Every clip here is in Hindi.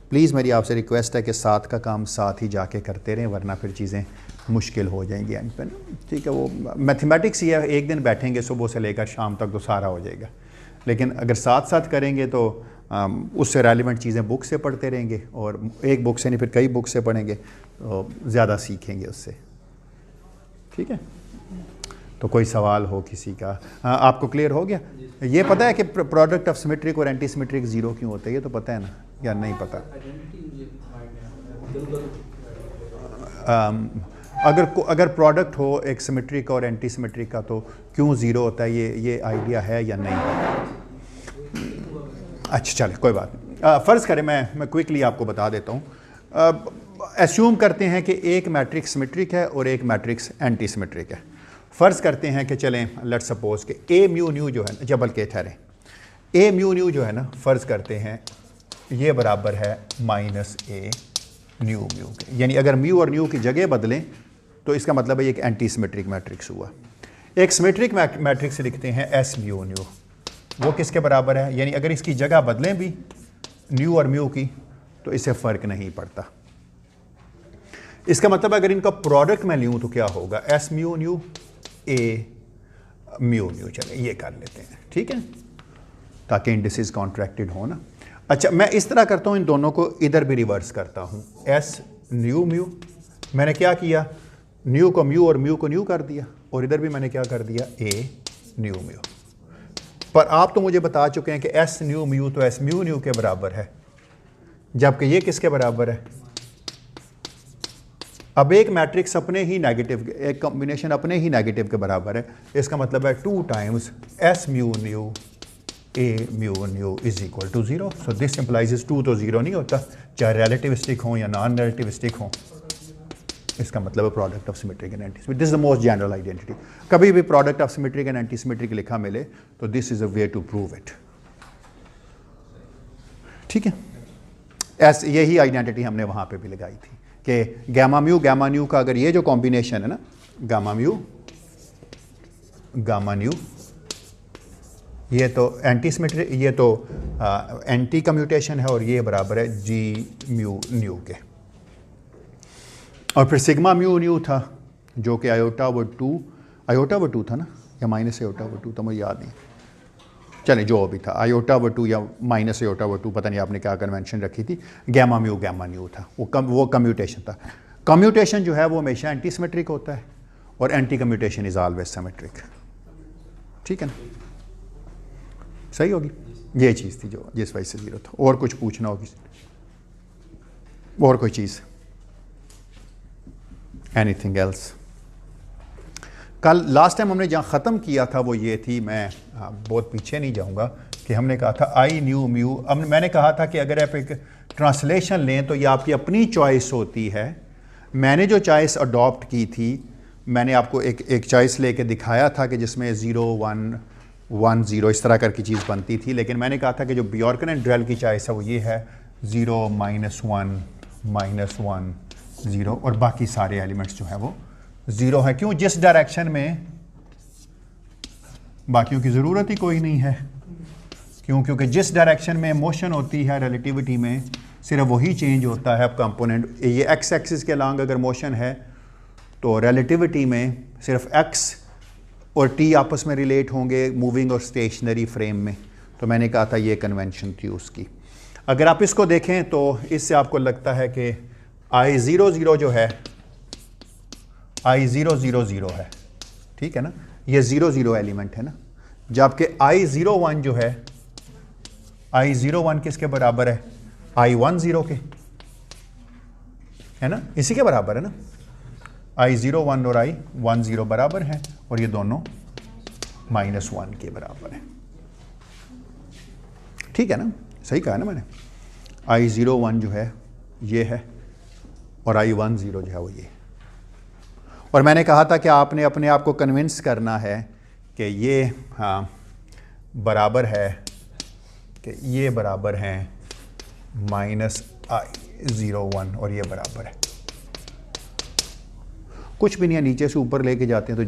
प्लीज़ मेरी आपसे रिक्वेस्ट है कि साथ का काम साथ ही जाके करते रहें, वरना फिर चीज़ें मुश्किल हो जाएंगी एंड पे ना। ठीक है, वो मैथमेटिक्स ही है, एक दिन बैठेंगे सुबह से लेकर शाम तक तो सारा हो जाएगा, लेकिन अगर साथ साथ करेंगे तो उससे रेलिवेंट चीज़ें बुक से पढ़ते रहेंगे, और एक बुक से नहीं फिर कई बुक से पढ़ेंगे तो ज़्यादा सीखेंगे उससे। ठीक है, तो कोई सवाल हो किसी का? आपको क्लियर हो गया? ये पता है कि प्रोडक्ट ऑफ सिमेट्रिक और एंटी सिमेट्रिक ज़ीरो क्यों होता है? ये तो पता है ना, या नहीं पता? अगर प्रोडक्ट हो एक सिमेट्रिक और एंटी सिमेट्रिक का तो क्यों ज़ीरो होता है, ये आइडिया है या नहीं? अच्छा चले कोई बात नहीं। फ़र्ज़ करें मैं क्विकली आपको बता देता हूँ। एस्यूम करते हैं कि एक मैट्रिक्स सिमेट्रिक है और एक मैट्रिक्स एंटी सिमेट्रिक है। फ़र्ज़ करते हैं कि चलें लेट्स सपोज कि ए म्यू न्यू जो है ना, जबल के ठहरें, ए म्यू न्यू जो है ना, फ़र्ज़ करते हैं ये बराबर है माइनस ए न्यू म्यू के, यानी अगर म्यू और न्यू की जगह बदलें तो इसका मतलब है एक एंटी सिमेट्रिक मैट्रिक्स हुआ। एक सिमेट्रिक मैट्रिक्स लिखते हैं एस म्यू न्यू, वो किसके बराबर है? यानी अगर इसकी जगह बदलें भी न्यू और म्यू की तो इससे फ़र्क नहीं पड़ता। इसका मतलब अगर इनका प्रोडक्ट मैं लूँ तो क्या होगा? S mu nu A mu new. चले ये कर लेते हैं, ठीक है, ताकि इंडिसेस कॉन्ट्रैक्टेड हो ना। अच्छा, मैं इस तरह करता हूँ, इन दोनों को इधर भी रिवर्स करता हूँ। एस न्यू म्यू, मैंने क्या किया? न्यू को म्यू और म्यू को न्यू कर दिया, और इधर भी मैंने क्या कर दिया? A new mu. पर आप तो मुझे बता चुके हैं कि एस न्यू म्यू तो एस म्यू न्यू के बराबर है, जबकि ये किसके बराबर है? अब एक मैट्रिक्स अपने ही नेगेटिव, एक कॉम्बिनेशन अपने ही नेगेटिव के बराबर है, इसका मतलब है 2 times S mu nu A mu nu is equal to 0। So this implies 2 तो 0 नहीं होता, चाहे रिलेटिविस्टिक हो या नॉन रिलेटिविस्टिक हो। इसका मतलब है product of symmetric and anti symmetric. This is the most general identity. कभी भी product of symmetric and anti symmetric लिखा मिले तो this is a way to prove it. ठीक है, ऐसे यही आइडेंटिटी हमने वहां पे भी लगाई थी कि गामा न्यू का अगर ये जो कॉम्बिनेशन है ना, गामा न्यू ये तो एंटी सिमेट्रिक, ये तो एंटी कम्यूटेशन है, और ये बराबर है जी म्यू न्यू के। और फिर सिग्मा म्यू न्यू था जो कि आयोटा ओवर टू था ना, या माइनस आयोटा ओवर टू था, मुझे याद नहीं, चलें जो भी था, आयोटा ओवर टू या माइनस आयोटा ओवर टू, पता नहीं आपने क्या कन्वेंशन रखी थी। गामा न्यू था, वो कम्यूटेशन था। कम्यूटेशन जो है वो हमेशा एंटी सिमेट्रिक होता है, और anti commutation is always symmetric. ठीक है ना, सही होगी। ये चीज़ थी जो जिस वजह से 0 था। और कुछ पूछना होगी, और कोई चीज़? Anything else? कल लास्ट टाइम हमने जहाँ ख़त्म किया था वो ये थी, मैं बहुत पीछे नहीं जाऊँगा, कि हमने कहा था आई न्यू म्यू। अब मैंने कहा था कि अगर आप एक ट्रांसलेशन लें तो ये आपकी अपनी चॉइस होती है। मैंने जो चॉइस अडॉप्ट की थी, मैंने आपको एक चॉइस लेके दिखाया था कि जिसमें 0 1 1 0 इस तरह करके चीज़ बनती थी, लेकिन मैंने कहा था कि जो ब्योर्कन एंड ड्रेल की चॉइस है वो ये है 0 -1 -1 0, और बाकी सारे एलिमेंट्स जो है वो 0 है। क्यों? जिस डायरेक्शन में बाकियों की ज़रूरत ही कोई नहीं है। क्यों? क्योंकि जिस डायरेक्शन में मोशन होती है रिलेटिविटी में, सिर्फ वही चेंज होता है। अब कंपोनेंट ये एक्स एक्सिस के अलॉन्ग अगर मोशन है तो रिलेटिविटी में सिर्फ एक्स और टी आपस में रिलेट होंगे मूविंग और स्टेशनरी फ्रेम में। तो मैंने कहा था ये कन्वेंशन थी उसकी। अगर आप इसको देखें तो इससे आपको लगता है कि I00 जो है I000 है, ठीक है ना, ये 0 0 एलिमेंट है ना, जबकि I01 जो है, I01 किसके बराबर है? I10 के, है ना, इसी के बराबर है ना। I01 और I10 बराबर हैं, और ये दोनों -1 के बराबर है। ठीक है ना, सही कहा ना मैंने। I01 जो है ये है, और I10 जो है वो ये। और मैंने कहा था कि आपने अपने आप को कन्विंस करना है कि ये बराबर है, कि ये बराबर हैं -I01 और ये बराबर है। कुछ भी नहीं है, नीचे से ऊपर लेके जाते हैं तो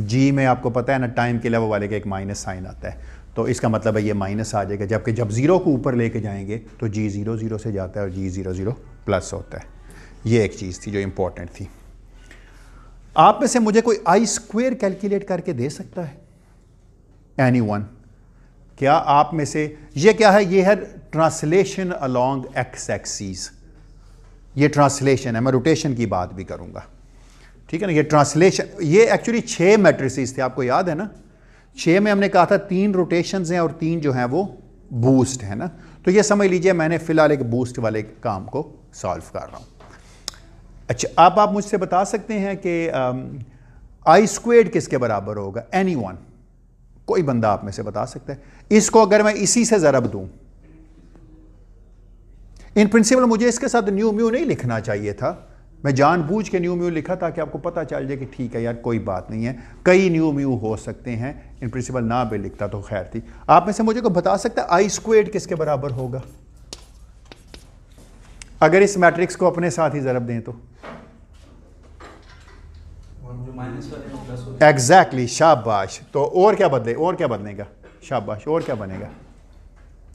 जी में आपको पता है ना, टाइम के अलावा वाले का एक माइनस साइन आता है। तो इसका मतलब है ये माइनस आ जाएगा, जबकि जब 0 को ऊपर लेके जाएंगे तो g 0 0 से जाता है और g 0 0 प्लस होता है। ये एक चीज़ थी जो इम्पोर्टेंट थी। आप में से मुझे कोई आई स्क्वेयर कैलकुलेट करके दे सकता है? एनीवन? क्या आप में से, ये क्या है? ये है ट्रांसलेशन अलोंग एक्स एक्सिस। ये ट्रांसलेशन है, मैं रोटेशन की बात भी करूंगा, ठीक है ना। ये ट्रांसलेशन, ये एक्चुअली 6 मैट्रिसेस थे, आपको याद है ना। 6 में हमने कहा था 3 रोटेशंस हैं और 3 जो हैं वो बूस्ट है ना। तो ये समझ लीजिए मैंने फिलहाल एक बूस्ट वाले काम को सॉल्व कर रहा हूं। अच्छा, आप मुझसे बता सकते हैं कि आई स्क्वेयर्ड किसके बराबर होगा? एनीवन? कोई बंदा आप में से बता सकता है? इसको अगर मैं इसी से ज़रब दूं, इन प्रिंसिपल मुझे इसके साथ न्यू म्यू नहीं लिखना चाहिए था, मैं जानबूझ के न्यू म्यू लिखा ताकि आपको पता चल जाए कि ठीक है यार कोई बात नहीं है, कई न्यू म्यू हो सकते हैं। इन प्रिंसिपल ना भी लिखता तो खैर थी। आप में से मुझे को बता सकता है आई स्क्वेयर्ड किसके बराबर होगा अगर इस मैट्रिक्स को अपने साथ ही ज़रब दें तो? एग्जैक्टली, शाबाश। तो और क्या बदलेगा? शाबाश, और क्या बनेगा?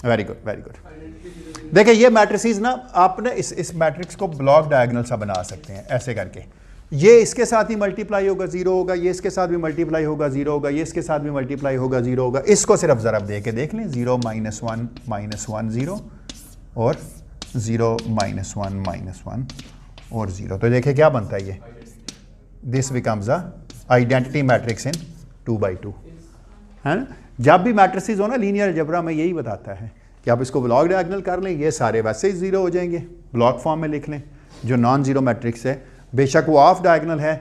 Very good, very good. देखिए ये मैट्रिसेस ना, आपने इस मैट्रिक्स को ब्लॉक डायगोनल सा बना सकते हैं ऐसे करके। ये इसके साथ ही मल्टीप्लाई होगा 0 होगा, ये इसके साथ भी मल्टीप्लाई होगा 0 होगा, ये इसके साथ भी मल्टीप्लाई होगा 0 होगा। इसको सिर्फ ज़रब दे के देख लें, 0 -1 -1 0 और 0 -1 -1 और 0। तो देखिए क्या बनता है ये, this becomes a identity matrix in 2 by 2, है ना। जब भी मैट्रिसेस हो ना लीनियर अलजेब्रा में यही बताता है कि आप इसको ब्लॉक डायगोनल कर लें, ये सारे वैसे ही 0 हो जाएंगे, ब्लॉक फॉर्म में लिख लें। जो नॉन ज़ीरो मैट्रिक्स है बेशक वो ऑफ डायगोनल है,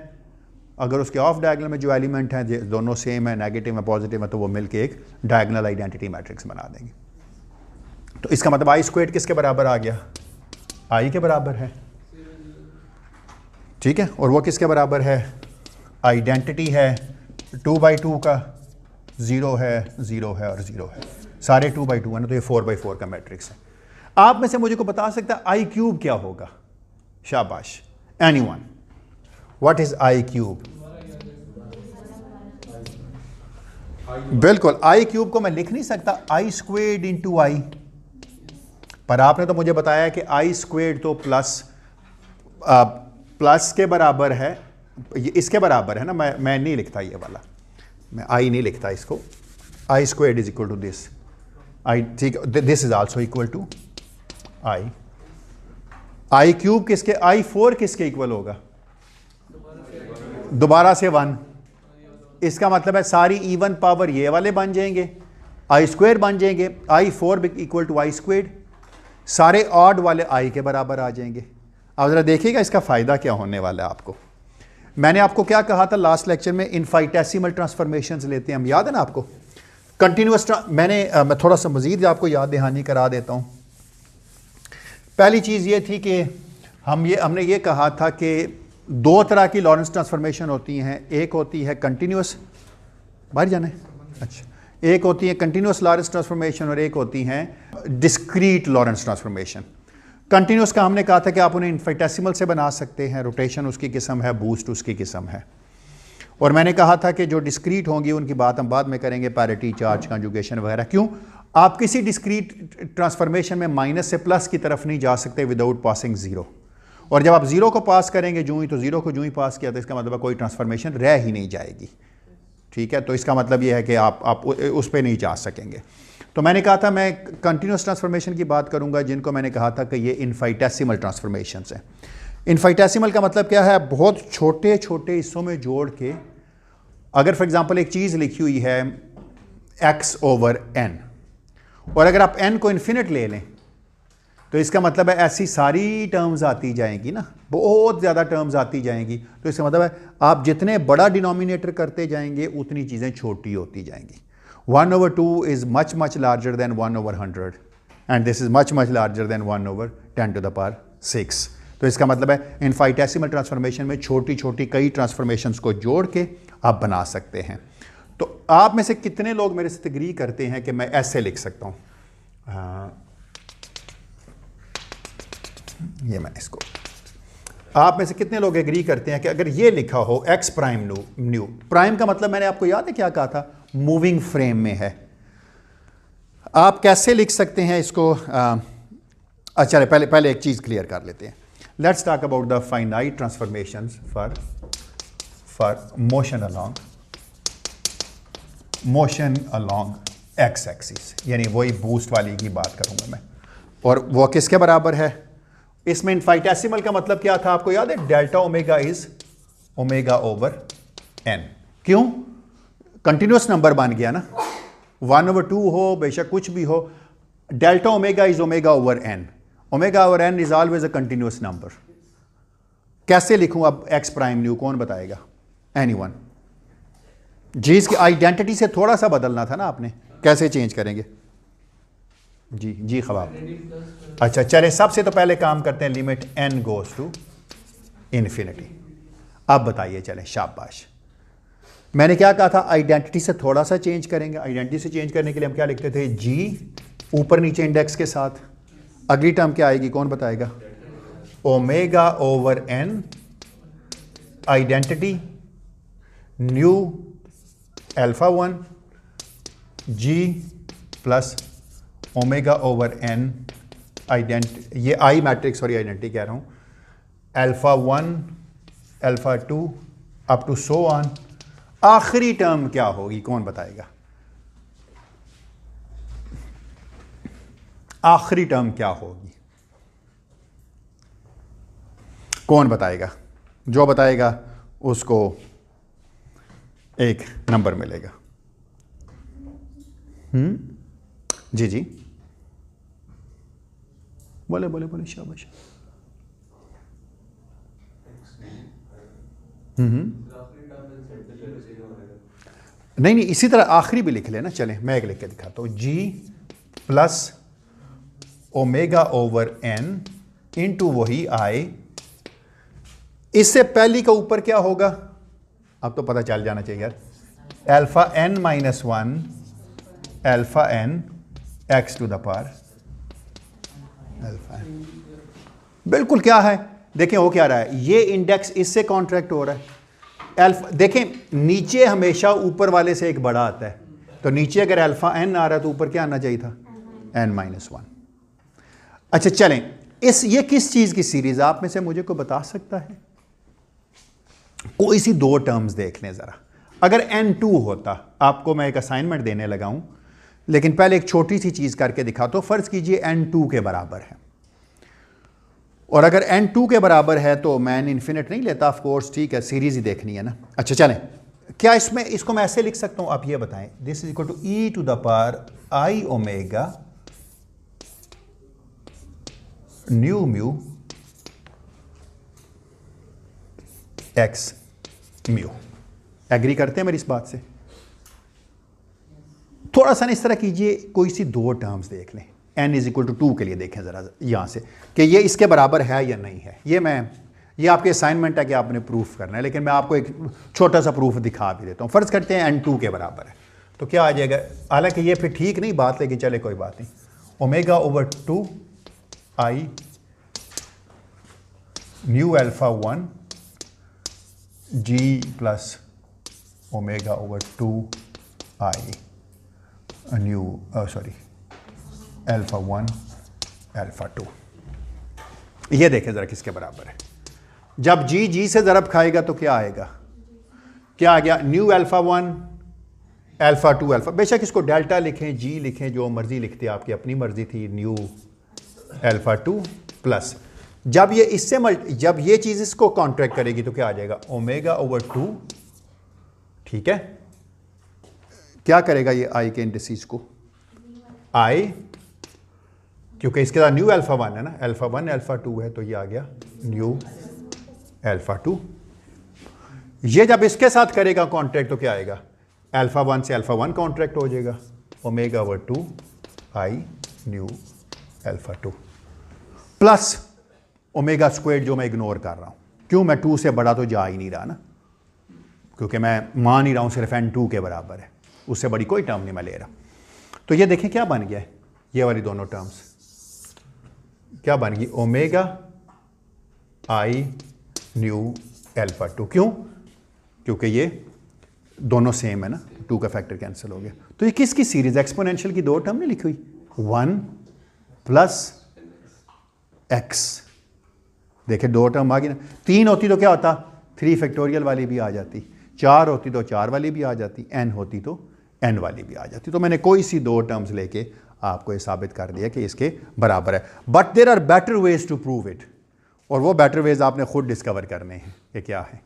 अगर उसके ऑफ डायगोनल में जो एलिमेंट हैं दोनों सेम है, नेगेटिव है पॉजिटिव है, तो वो मिलके एक डायगोनल आइडेंटिटी मैट्रिक्स बना देंगे। तो इसका मतलब आई स्क्वेयर्ड किसके बराबर आ गया? आई के बराबर है, ठीक है। और वो किसके बराबर है? आइडेंटिटी है 2 by 2 का, 0 है 0 है और 0 है, सारे 2 by 2 है ना। तो ये 4 by 4 का मैट्रिक्स है। आप में से मुझे को बता सकता है आई क्यूब क्या होगा? शाबाश, anyone? What is I cube? बिल्कुल, आई क्यूब को मैं लिख नहीं सकता आई स्क्वेयर्ड इंटू आई, पर आपने तो मुझे बताया कि आई स्क्वेयर्ड तो प्लस के बराबर है, इसके बराबर है ना। मैं नहीं लिखता ये वाला, मैं आई नहीं लिखता इसको। I squared is equal to this I, ठीक है। This is also equal to I. I cube किसके, आई 4 किसके इक्वल होगा? दोबारा से 1। इसका मतलब है सारी इवन पावर ये वाले बन जाएंगे, आई स्क्वेयर बन जाएंगे, आई 4 इक्वल टू आई स्क्वेयर्ड, सारे ऑड वाले आई के बराबर आ जाएंगे। अब जरा देखिएगा इसका फ़ायदा क्या होने वाला है आपको। मैंने आपको क्या कहा था लास्ट लेक्चर में? इनफाइटेसिमल ट्रांसफॉर्मेशंस लेते हैं हम, याद है ना आपको? कंटिन्यूस मैं थोड़ा सा मजीद आपको याद दहानी करा देता हूँ। पहली चीज़ ये थी कि हमने ये कहा था कि 2 तरह की लॉरेंस ट्रांसफॉर्मेशन होती हैं। एक होती है कंटिन्यूस, बाहर जाना है, अच्छा, एक होती है कंटिन्यूस लॉरेंस ट्रांसफॉर्मेशन और एक होती हैं डिस्क्रीट लॉरेंस ट्रांसफॉर्मेशन। कंटिन्यूस का हमने कहा था कि आप उन्हें इनफाइटेसिमल से बना सकते हैं, रोटेशन उसकी किस्म है, बूस्ट उसकी किस्म है। और मैंने कहा था कि जो डिस्क्रीट होंगी उनकी बात हम बाद में करेंगे, पैरिटी, चार्ज कंजुगेशन वगैरह। क्यों? आप किसी डिस्क्रीट ट्रांसफॉर्मेशन में माइनस से प्लस की तरफ नहीं जा सकते विदाउट पासिंग 0। और जब आप 0 को पास करेंगे जूँ ही, तो 0 को जूँ ही पास किया तो इसका मतलब कोई ट्रांसफॉर्मेशन रह ही नहीं जाएगी, ठीक है। तो इसका मतलब ये है कि आप उस पर नहीं जा सकेंगे। तो मैंने कहा था मैं कंटिन्यूस ट्रांसफॉर्मेशन की बात करूंगा, जिनको मैंने कहा था कि ये इनफाइटेसिमल ट्रांसफॉर्मेशंस हैं। इनफाइटेसिमल का मतलब क्या है? बहुत छोटे छोटे हिस्सों में जोड़ के, अगर फॉर एग्जांपल एक चीज़ लिखी हुई है x/n, और अगर आप n को इन्फिनिट ले लें तो इसका मतलब है ऐसी सारी टर्म्स आती जाएंगी ना, बहुत ज़्यादा टर्म्स आती जाएंगी। तो इसका मतलब है आप जितने बड़ा डिनोमिनेटर करते जाएंगे उतनी चीज़ें छोटी होती जाएंगी। 1/2 is much larger than 1/100 and this is much larger than 1/10 to the power 6। तो इसका मतलब है इनफाइटेसिमल ट्रांसफॉर्मेशन में छोटी छोटी कई ट्रांसफॉर्मेशंस को जोड़ के आप बना सकते हैं। तो आप में से कितने लोग मेरे से एग्री करते हैं कि मैं ऐसे लिख सकता हूँ? ये मैं इसको, आप में से कितने लोग एग्री करते हैं कि अगर ये लिखा हो x प्राइम न्यू, प्राइम का मतलब मैंने आपको याद है क्या कहा था? मूविंग फ्रेम में है। आप कैसे लिख सकते हैं इसको? अच्छा, पहले एक चीज़ क्लियर कर लेते हैं. Let's talk about the finite transformations for motion along x axis, यानी वही बूस्ट वाली की बात करूंगा मैं. और वो किसके बराबर है? इसमें इनफाइटेसिमल का मतलब क्या था आपको याद है? Delta omega is omega over n. क्यों? कंटिन्यूस नंबर बन गया ना, 1/2 हो बेशक कुछ भी हो, delta omega is omega over n. Omega over n is always a continuous number. कैसे लिखूं अब एक्स प्राइम न्यू? कौन बताएगा? एनीवन? जी, इसकी आइडेंटिटी से थोड़ा सा बदलना था ना आपने. कैसे चेंज करेंगे? जी खबाब. अच्छा चले, सबसे तो पहले काम करते हैं limit n goes to infinity. अब बताइए, चलें शाबाश. मैंने क्या कहा था? आइडेंटिटी से थोड़ा सा चेंज करेंगे. आइडेंटिटी से चेंज करने के लिए हम क्या लिखते थे? जी ऊपर नीचे इंडेक्स के साथ. अगली टर्म क्या आएगी? कौन बताएगा? Omega over n identity nu alpha 1 g plus omega over n ये आई मैट्रिक्स, सॉरी आइडेंटिटी कह रहा हूं, alpha 1 alpha 2 up to so on. आखिरी टर्म क्या होगी? कौन बताएगा? आखिरी टर्म क्या होगी? कौन बताएगा? जो बताएगा उसको एक नंबर मिलेगा. जी बोले बोले बोले शाबाश. नहीं, इसी तरह आखिरी भी लिख लेना. चलें मैं एक लिख के दिखाता हूं. G plus omega over N into वही आई. इससे पहली का ऊपर क्या होगा? अब तो पता चल जाना चाहिए यार. Alpha n minus 1 alpha n x to the power alpha n. बिल्कुल क्या है? देखें वो क्या रहा है? ये इंडेक्स इससे कॉन्ट्रैक्ट हो रहा है. अल्फा देखें, नीचे हमेशा ऊपर वाले से एक बड़ा आता है. तो नीचे अगर अल्फा n आ रहा है तो ऊपर क्या आना चाहिए था? n minus 1. अच्छा चलें, ये किस चीज की सीरीज? आप में से मुझे को बता सकता है? कोई सी दो टर्म्स देख लें जरा. अगर n2 होता, आपको मैं एक असाइनमेंट देने लगा हूं, लेकिन पहले एक छोटी सी चीज करके दिखाता हूं. फर्ज कीजिए n2 के बराबर है, और अगर n2 के बराबर है तो मैं इन्फिनिट नहीं लेता, ऑफ कोर्स, ठीक है, सीरीज ही देखनी है ना. अच्छा चलें, क्या इसको मैं ऐसे लिख सकता हूं? आप ये बताएं. This is equal to e to the power I omega nu mu x mu. Agree करते हैं मेरी इस बात से? थोड़ा सा इस तरह कीजिए, कोई सी दो टर्म्स देख लें. n इज इक्वल टू 2 के लिए देखें जरा यहां से कि ये इसके बराबर है या नहीं है. ये आपके असाइनमेंट है कि आपने प्रूफ करना है, लेकिन मैं आपको एक छोटा सा प्रूफ दिखा भी देता हूं. फर्ज करते हैं n2 के बराबर है, तो क्या आ जाएगा? हालांकि ये फिर ठीक नहीं बात, लेकिन चले कोई बात नहीं. Omega over 2 I nu alpha 1 g plus omega over 2 I nu sorry alpha 1 alpha 2. ये देखें ज़रा किसके बराबर है. जब जी से ज़रब खाएगा तो क्या आएगा? क्या आ गया? New alpha 1 alpha 2 alpha. बेशक इसको डेल्टा लिखें, जी लिखें, जो मर्जी लिखते, आपकी अपनी मर्जी थी. न्यू अल्फा 2 प्लस जब ये चीज़ इसको कॉन्ट्रैक्ट करेगी तो क्या आ जाएगा? Omega over 2. ठीक है, क्या करेगा ये आई के इंडिसेस को? आई, क्योंकि इसके साथ न्यू अल्फा 1 है ना, अल्फा 1 अल्फा 2 है, तो ये आ गया न्यू अल्फा 2. ये जब इसके साथ करेगा कॉन्ट्रैक्ट तो क्या आएगा? अल्फा 1 से अल्फा 1 कॉन्ट्रैक्ट हो जाएगा. Omega over 2 I nu alpha 2 plus omega square, जो मैं इग्नोर कर रहा हूं. क्यों? मैं 2 से बड़ा तो जा ही नहीं रहा ना, क्योंकि मैं मान ही रहा हूं सिर्फ n2 के बराबर है, उससे बड़ी कोई टर्म नहीं मैं ले रहा. तो ये देखें क्या बन गया है, ये वाली दोनों टर्म्स क्या बन गई? ओमेगा आई न्यू अल्फा 2. क्यों? क्योंकि ये दोनों सेम है ना, 2 का फैक्टर कैंसिल हो गया। तो ये किसकी सीरीज, एक्सपोनेंशियल की 2 टर्म नहीं लिखी हुई, 1 प्लस x, देखिए 2 टर्म आ गई ना। 3 होती तो क्या होता, 3 फैक्टोरियल वाली भी आ जाती, 4 होती तो 4 वाली भी आ जाती, n होती तो n वाली भी आ जाती। तो मैंने कोई सी 2 टर्म्स लेके आपको ये साबित कर दिया कि इसके बराबर है। But there are better ways to prove it, और वो बेटर वेज आपने खुद डिस्कवर करने हैं कि क्या है।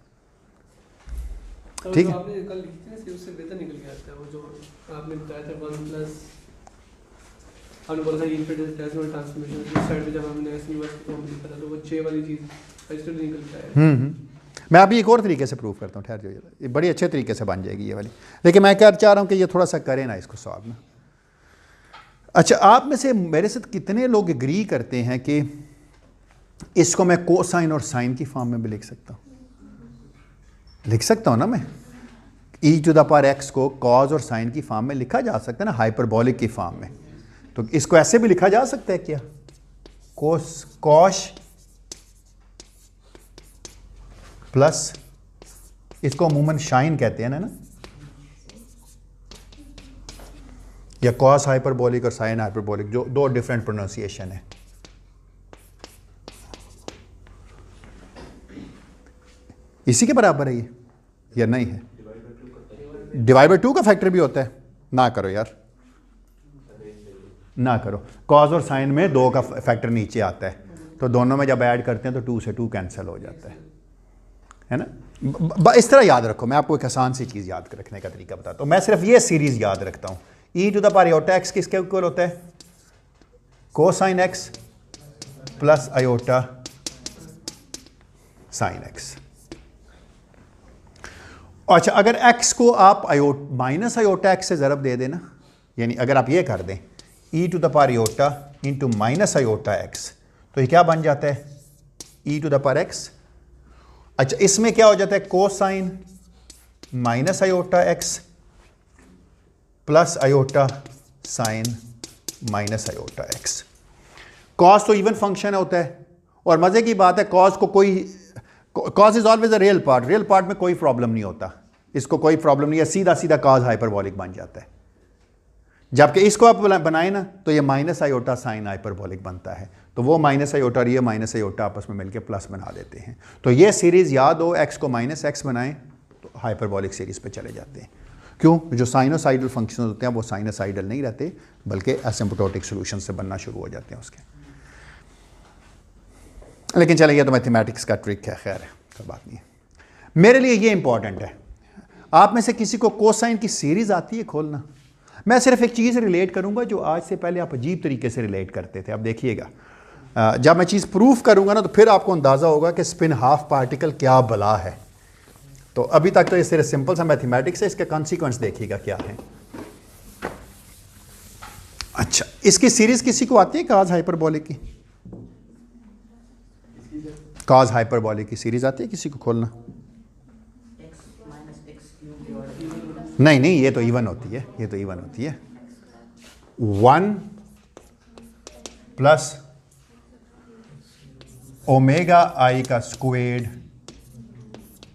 ठीक है, आपने कल लिखी थी उससे बेहतर निकल के आता है वो जो आपने बताया था 1 प्लस, हमने बोला था इनफिनिटेसिमल ट्रांसफॉर्मेशन इस साइड पे जब हमने एस यूनिवर्स को लिखा था तो वो 6 वाली चीज इससे निकल के आया। मैं अभी एक और तरीके से प्रूव करता हूँ, ठहर जाइए, ये बड़ी अच्छे तरीके से बन जाएगी ये वाली। लेकिन मैं क्या चाह रहा हूँ कि ये थोड़ा सा करें ना इसको सॉल्व ना। अच्छा, आप में से मेरे साथ कितने लोग एग्री करते हैं कि इसको मैं कोसाइन और साइन की फॉर्म में भी लिख सकता हूँ? लिख सकता हूँ ना मैं, e⁻x को कॉज और साइन की फॉर्म में लिखा जा सकता है ना, हाइपरबोलिक की फॉर्म में। तो इसको ऐसे भी लिखा जा सकता है क्या, कॉश प्लस, इसको अमूमन शाइन कहते हैं ना, या कॉस हाइपरबोलिक और साइन हाइपरबोलिक, जो 2 डिफरेंट प्रोनाउंसिएशन है। इसी के बराबर है ये या नहीं है? डिवाइड बाई 2 का फैक्टर भी होता है, ना करो यार, ना करो। कॉस और साइन में 2 का फैक्टर नीचे आता है, तो दोनों में जब ऐड करते हैं तो 2 से 2 कैंसिल हो जाता है ना। इस तरह याद रखो, मैं आपको एक आसान सी चीज़ याद रखने का तरीका बताता हूँ। मैं सिर्फ ये सीरीज याद रखता हूँ, e⁻x किसके इक्वल होता है, cosine x plus iota sine x। अच्छा, अगर x को आप माइनस आयोटा x से ज़रब दे देना, यानी अगर आप ये कर दें e⁻ into minus iota x, तो ये क्या बन जाता है, e⁻x। अच्छा, इसमें क्या हो जाता है, cosine minus iota x plus iota sine minus iota x। Cos तो इवन फंक्शन होता है, और मज़े की बात है कॉस को cos is always a real part में कोई प्रॉब्लम नहीं होता, इसको कोई प्रॉब्लम नहीं है, सीधा सीधा कॉस हाइपरबोलिक बन जाता है। जबकि इसको आप बनाए ना तो ये माइनस आयोटा साइन हाइपरबोलिक बनता है, तो वो माइनस आयोटा और ये माइनस आयोटा आपस में मिलकर प्लस बना देते हैं। तो ये सीरीज याद हो, x को माइनस एक्स बनाएं तो हाइपरबोलिक सीरीज पे चले जाते हैं। क्यों? जो साइनोसाइडल फंक्शन होते हैं वो साइनोसाइडल नहीं रहते, बल्कि एसिम्प्टोटिक सोल्यूशन से बनना शुरू हो जाते हैं उसके। लेकिन चलिए, ये तो मैथमेटिक्स का ट्रिक है, खैर है, कोई बात नहीं है। मेरे लिए ये इंपॉर्टेंट है, आप में से किसी को कोसाइन की सीरीज आती है खोलना? मैं सिर्फ एक चीज़ रिलेट करूंगा जो आज से पहले आप अजीब तरीके से रिलेट करते थे। अब देखिएगा, जब मैं चीज़ प्रूफ करूंगा ना तो फिर आपको अंदाज़ा होगा कि स्पिन हाफ पार्टिकल क्या बला है। तो अभी तक तो ये सिर्फ सिंपल सा मैथमेटिक्स है, इसके कॉन्सिक्वेंस देखिएगा क्या है। अच्छा, इसकी सीरीज किसी को आती है कॉस हाइपरबोलिक की? कॉस हाइपरबोलिक की सीरीज आती है किसी को खोलना? नहीं, ये तो इवन होती है, ये तो इवन होती है। 1 प्लस ओमेगा आई का squared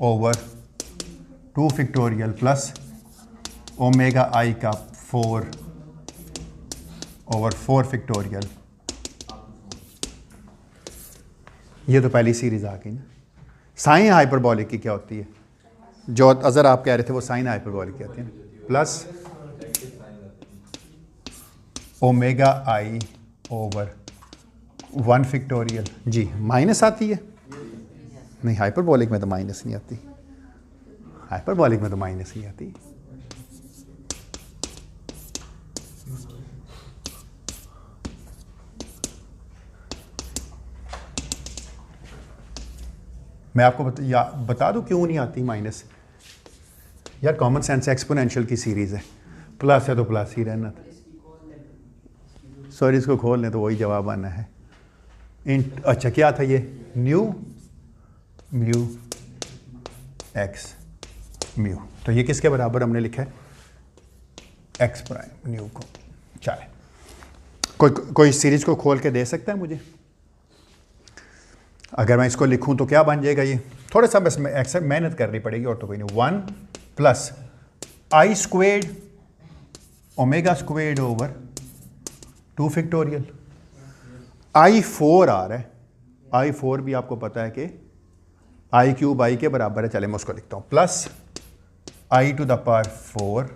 over 2 factorial plus omega आई का 4 ओवर 4 फैक्टोरियल। ये तो पहली सीरीज आ गई ना। साइन हाइपरबोलिक की क्या होती है, जो अजर आप कह रहे थे वो साइन हाइपरबोलिक की आती है ना, plus omega I over 1 factorial. जी, माइनस आती है? नहीं, हाइपरबोलिक में तो माइनस नहीं आती, हाइपरबोलिक में तो माइनस नहीं आती। मैं आपको बता दूं क्यों नहीं आती माइनस। यार कॉमन सेंस, एक्सपोनेंशियल की सीरीज है, प्लस है तो प्लस ही रहना था। सॉरी, इसको खोल लें तो वही जवाब आना है। अच्छा, क्या था ये, न्यू म्यू एक्स म्यू, तो ये किसके बराबर हमने लिखा है, एक्स प्राइम न्यू को। चले, कोई सीरीज को खोल के दे सकता है मुझे? अगर मैं इसको लिखूं तो क्या बन जाएगा ये? थोड़ा सा बस मेहनत करनी पड़ेगी और तो कोई नहीं। 1 plus I squared omega squared over 2 factorial. I 4 आ रहा है, आई 4 भी आपको पता है कि आई क्यूब आई के बराबर है, चले मैं उसको लिखता हूँ, plus I to the power 4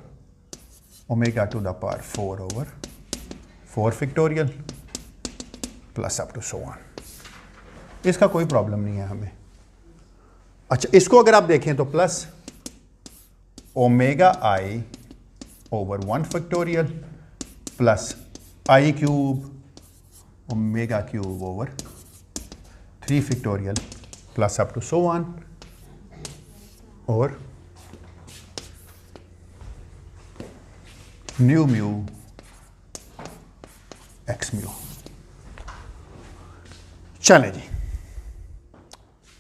omega to the power 4 over 4 factorial plus up to so on. इसका कोई प्रॉब्लम नहीं है हमें। अच्छा, इसको अगर आप देखें तो plus omega I over 1 factorial plus I cube omega cube over 3 factorial plus up to so on, और न्यू म्यू एक्स म्यू। चलें जी,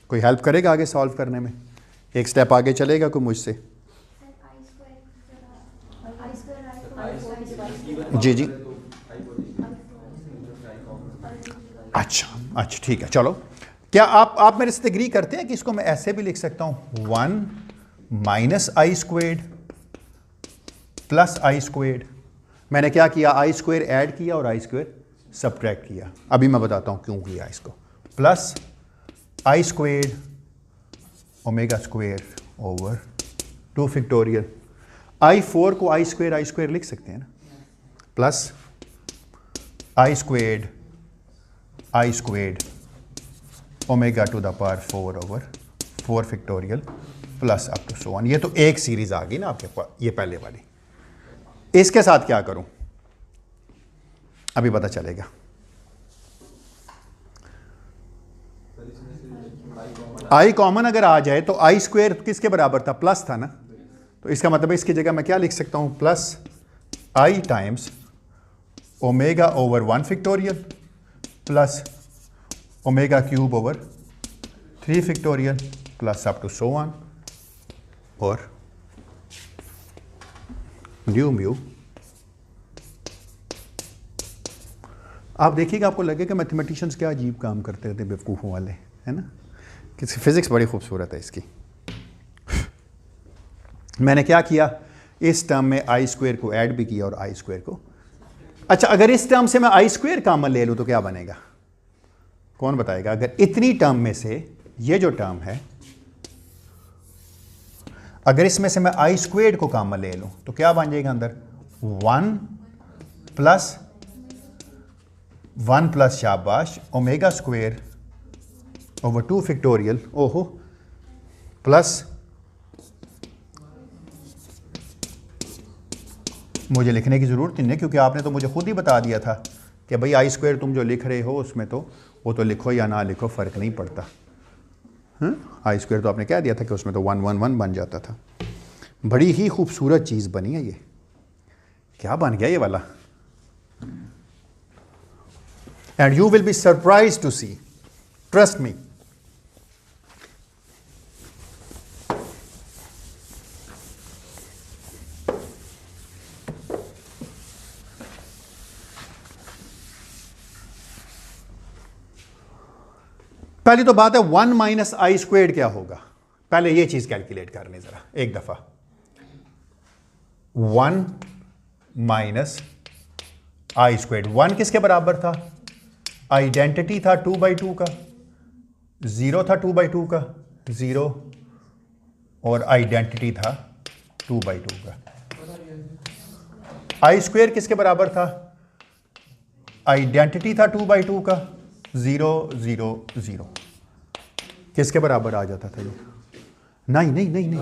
कोई हेल्प करेगा आगे सॉल्व करने में? एक स्टेप आगे चलेगा कोई मुझसे? जी जी, अच्छा ठीक है। चलो, क्या आप मेरे से एग्री करते हैं कि इसको मैं ऐसे भी लिख सकता हूं 1 minus I squared plus I squared? मैंने क्या किया, आई स्क्वेयर ऐड किया और आई स्क्वेयर सब्ट्रैक्ट किया। अभी मैं बताता हूं क्यों किया इसको। Plus I squared omega square over 2 factorial. I 4 को आई स्क्वेयर लिख सकते हैं ना, plus I squared omega to the power 4 over 4 factorial plus up to so on. ये तो एक सीरीज आ गई ना आपके पास, ये पहले वाली। इसके साथ क्या करूं अभी पता चलेगा। आई कॉमन अगर आ जाए तो आई स्क्वेयर किसके बराबर था, प्लस था ना, तो इसका मतलब इसकी जगह मैं क्या लिख सकता हूं, plus I times omega over 1 factorial plus omega cube over 3 factorial plus up to so on, और न्यू म्यू। आप देखिएगा आपको लगेगा मैथमेटिशियंस क्या अजीब काम करते रहते बेवकूफ़ों वाले, है ना। किसी फिजिक्स बड़ी खूबसूरत है इसकी। मैंने क्या किया, इस टर्म में आई स्क्वेयर को ऐड भी किया और आई स्क्वेयर को, अच्छा अगर इस टर्म से मैं आई स्क्वेयर कॉमन ले लूँ तो क्या बनेगा, कौन बताएगा? अगर इतनी टर्म में से ये जो टर्म है, अगर इसमें से मैं आई स्क्वेयर को कॉमन ले लूँ तो क्या बन जाएगा अंदर, 1 प्लस शाबाश ओमेगा स्क्वेयर ओवर 2 फैक्टोरियल, ओहो, प्लस मुझे लिखने की ज़रूरत नहीं है क्योंकि आपने तो मुझे खुद ही बता दिया था कि भाई आई स्क्वेयर तुम जो लिख रहे हो उसमें तो वो तो लिखो या ना लिखो फ़र्क नहीं पड़ता। आई स्क्वेयर तो आपने कह दिया था कि उसमें तो 1 1 1 बन जाता था। बड़ी ही खूबसूरत चीज़ बनी है ये। क्या बन गया ये वाला? And you will be surprise to see, trust me. पहली तो बात है 1 माइनस आई स्क्वेड क्या होगा, पहले ये चीज कैलकुलेट करनी जरा एक दफा। 1 माइनस आई स्क्वेड, 1 किसके बराबर था, आइडेंटिटी था 2/2 का, 0 था 2/2 का 0, और आइडेंटिटी था 2/2 का। आई स्क्वेयर किसके बराबर था, आइडेंटिटी था 2/2 का, 0 0 0, किसके बराबर आ जाता था ये? नहीं नहीं नहीं नहीं,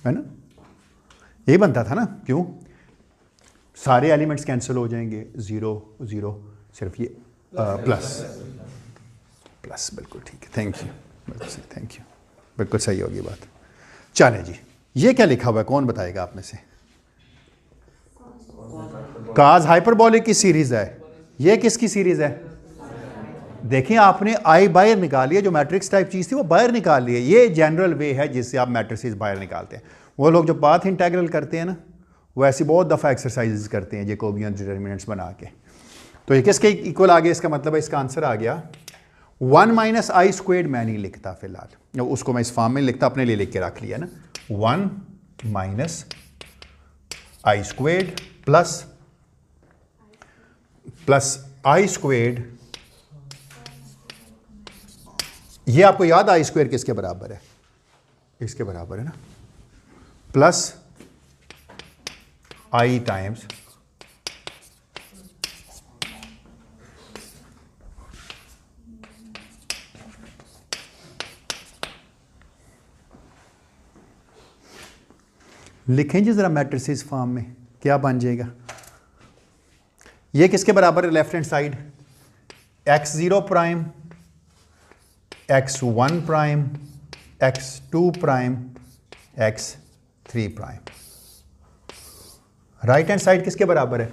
है ना, ये बनता था ना। क्यों? सारे एलिमेंट्स कैंसिल हो जाएंगे, 0 0, सिर्फ ये प्लस प्लस। बिल्कुल ठीक है, थैंक यू, बिल्कुल सही, थैंक यू, बिल्कुल सही होगी बात। चलें जी, ये क्या लिखा हुआ है, कौन बताएगा आप में से? काज हाइपरबोलिक की सीरीज है। ये किसकी सीरीज है? देखिए आपने आई बाहर निकाली है, जो मैट्रिक्स टाइप चीज़ थी वो बाहर निकाल ली है। ये जनरल वे है जिससे आप मैट्रिसेस बाहर निकालते हैं। वो लोग जो पाथ इंटेग्रल करते हैं ना, वो ऐसी बहुत दफ़ा एक्सरसाइज करते हैं जैकोबियन डिटर्मिनेंट्स बना के। तो ये किसके इक्वल आ गया, इसका मतलब है इसका आंसर आ गया 1 माइनस आई स्क्वेड। मैं नहीं लिखता फिलहाल, उसको मैं इस फॉर्म में लिखता, अपने लिए लिख के रख लिया ना, 1 minus I squared plus I squared. ये आपको याद, आई स्क्वेयर किसके बराबर है, इसके बराबर है ना, प्लस आई टाइम्स लिखें जी ज़रा मैट्रिसेस फॉर्म में क्या बन जाएगा। ये किसके बराबर है left hand side, x0 prime, x1 prime, x2 prime, x3 prime. Right hand side किसके बराबर है,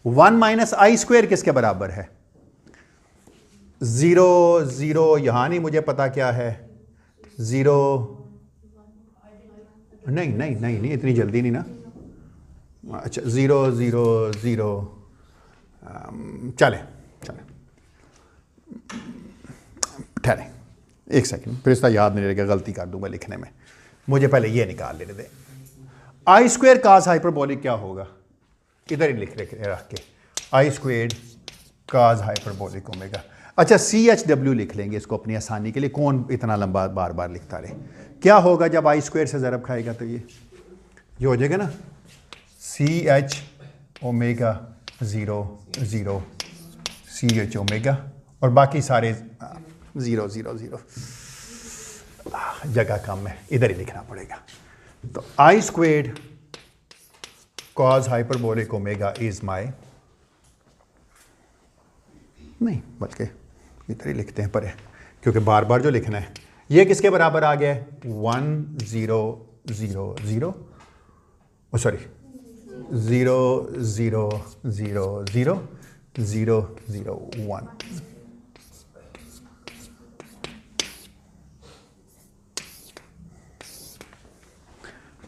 1 माइनस आई स्क्वेयर किसके बराबर है, 0 0, यहां नहीं मुझे पता क्या है, 0 नहीं नहीं नहीं नहीं इतनी जल्दी नहीं ना, अच्छा 0 0 0, चले चले ठहरे एक सेकंड, फिर इसका याद नहीं रहेगा, गलती कर दूंगा लिखने में, मुझे पहले ये निकाल लेने दे। आई स्क्वेयर काज हाइपरबोलिक क्या होगा, इधर ही लिख रख के, I square cause hyperbolic omega. अच्छा CHW लिख लेंगे इसको अपनी आसानी के लिए, कौन इतना लंबा बार बार लिखता रहे। क्या होगा जब आई स्क्वेयर से ज़रब खाएगा, तो ये हो जाएगा ना CH ओमेगा 0 0 CH ओमेगा, और बाकी सारे 0 0 0, जगह कम है, इधर ही लिखना पड़ेगा। तो I square cos hyperbolic omega is my, नहीं बल्कि इधर ही लिखते हैं परे, क्योंकि बार बार जो लिखना है। ये किसके बराबर आ गया है, 1 0 0 0, sorry 0 0 0 0 0 0 1।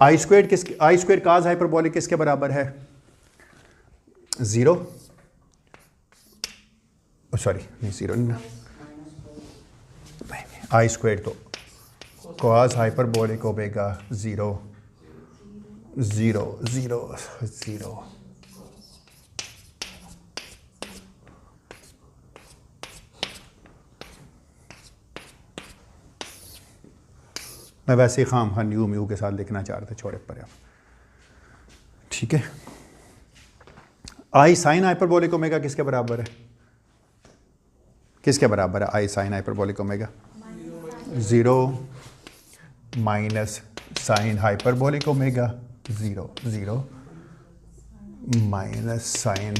I square cause hyperbolic किसके बराबर है, 0, सॉरी नहीं 0 नहीं, आई स्क्वेयर तो कॉस हाइपरबोलिक ओमेगा 0 0 0 0। मैं वैसे ही खाम खान न्यू म्यू के साथ लिखना चाह रहा था, छोड़े पर आप, ठीक है। आई साइन हाइपरबोलिक ओमेगा किसके बराबर है, किसके बराबर है I sine hyperbolic omega, 0 minus sine hyperbolic omega 0 0 minus sine,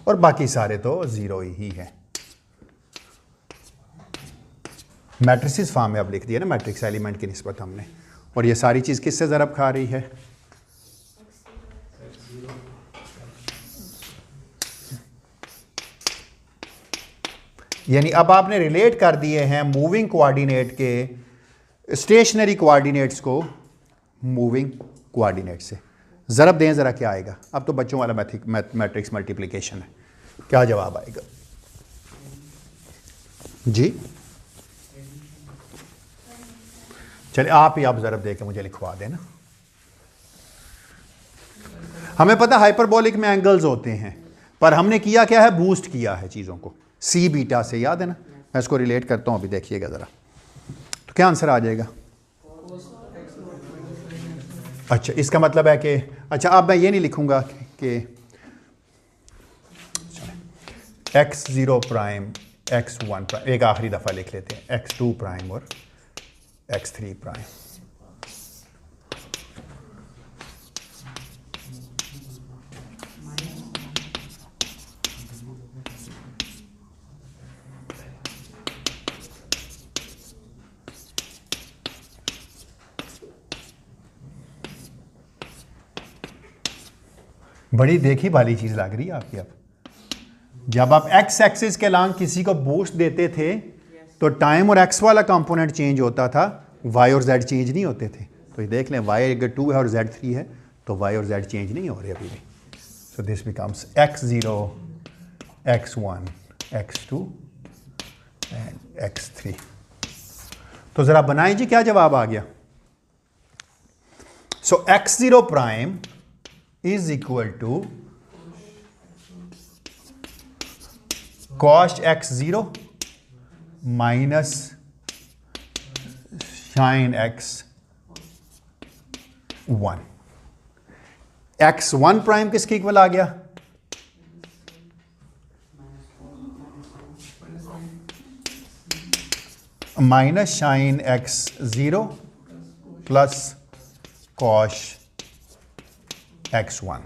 और बाकी सारे तो 0 ही है। मैट्रिसेस फॉर्म में अब लिख दिया ना, मैट्रिक्स एलिमेंट की निस्बत हमने, और ये सारी चीज़ किससे ज़रब खा रही है, यानी अब आपने रिलेट कर दिए हैं मूविंग कोऑर्डिनेट के स्टेशनरी कोऑर्डिनेट्स को मूविंग कोऑर्डिनेट से। ज़रब दें ज़रा क्या आएगा, अब तो बच्चों वाला मैट्रिक्स मल्टीप्लिकेशन है, क्या जवाब आएगा जी। चलिए आप ही आप ज़रब दे के मुझे लिखवा देना। हमें पता हाइपरबोलिक में एंगल्स होते हैं, पर हमने किया क्या है, बूस्ट किया है चीज़ों को सी बीटा से, याद है ना। मैं इसको रिलेट करता हूँ, अभी देखिएगा ज़रा, तो क्या आंसर आ जाएगा। अच्छा इसका मतलब है कि, अच्छा अब मैं ये नहीं लिखूँगा कि x0 प्राइम x1 प्राइम, एक आखिरी दफ़ा लिख लेते हैं x2 प्राइम और x3 प्राइम। बड़ी देखी वाली चीज़ लग रही है आपकी। अब जब आप एक्स एक्सिस के लॉन्ग किसी को बूस्ट देते थे तो टाइम और एक्स वाला कंपोनेंट चेंज होता था, वाई और जेड चेंज नहीं होते थे। तो ये देख लें y अगर 2 है और z 3 है तो y और z चेंज नहीं हो रहे अभी भी। So this becomes x0 x1 x2 and x3। तो ज़रा बनाएं जी, क्या जवाब आ गया? So x0 prime is equal to cos x0 minus sine x1। x1 prime किसके इक्वल आ गया? Minus sine x0 plus cosh x1।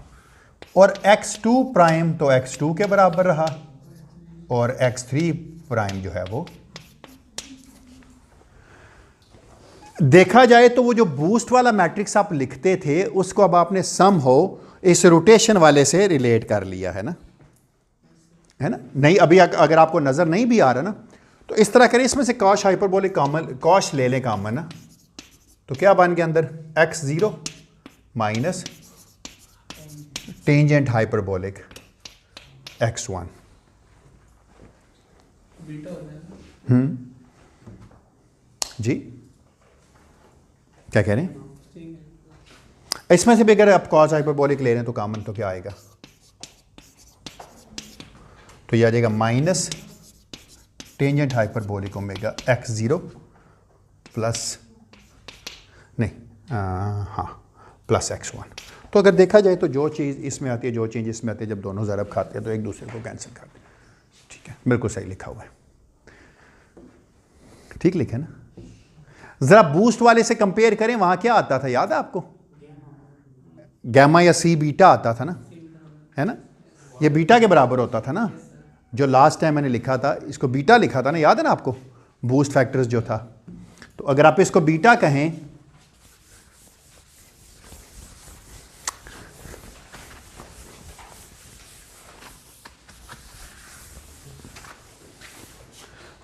और x2 प्राइम तो x2 के बराबर रहा और x3 प्राइम जो है वो, देखा जाए तो वो जो बूस्ट वाला मैट्रिक्स आप लिखते थे उसको अब आपने सम हो इस रोटेशन वाले से रिलेट कर लिया है ना, है ना? नहीं, अभी अगर आपको नजर नहीं भी आ रहा ना तो इस तरह करें, इसमें से कॉश हाइपरबोलिक कॉमन, कॉश ले लें कॉमन ना, तो क्या बन गया अंदर? x0 minus tangent hyperbolic x1। जी क्या कह रहे हैं? इसमें से भी अगर आप कॉस हाइपरबोलिक ले रहे हैं तो कॉमन तो क्या आएगा? तो ये आ जाएगा minus tangent hyperbolic omega x0 plus नहीं हाँ प्लस x1। तो अगर देखा जाए तो जो चीज़ इसमें आती है, जो चीज़ इसमें आती है, जब दोनों ज़रब खाते हैं तो एक दूसरे को कैंसिल करते हैं। ठीक है, बिल्कुल सही लिखा हुआ है, ठीक लिखा है ना? ज़रा बूस्ट वाले से कंपेयर करें, वहाँ क्या आता था याद है आपको? गैमा या सी बीटा आता था ना, है ना? ये बीटा के बराबर होता था ना, जो लास्ट टाइम मैंने लिखा था इसको बीटा लिखा था ना, याद है ना आपको? बूस्ट फैक्टर्स जो था, तो अगर आप इसको बीटा कहें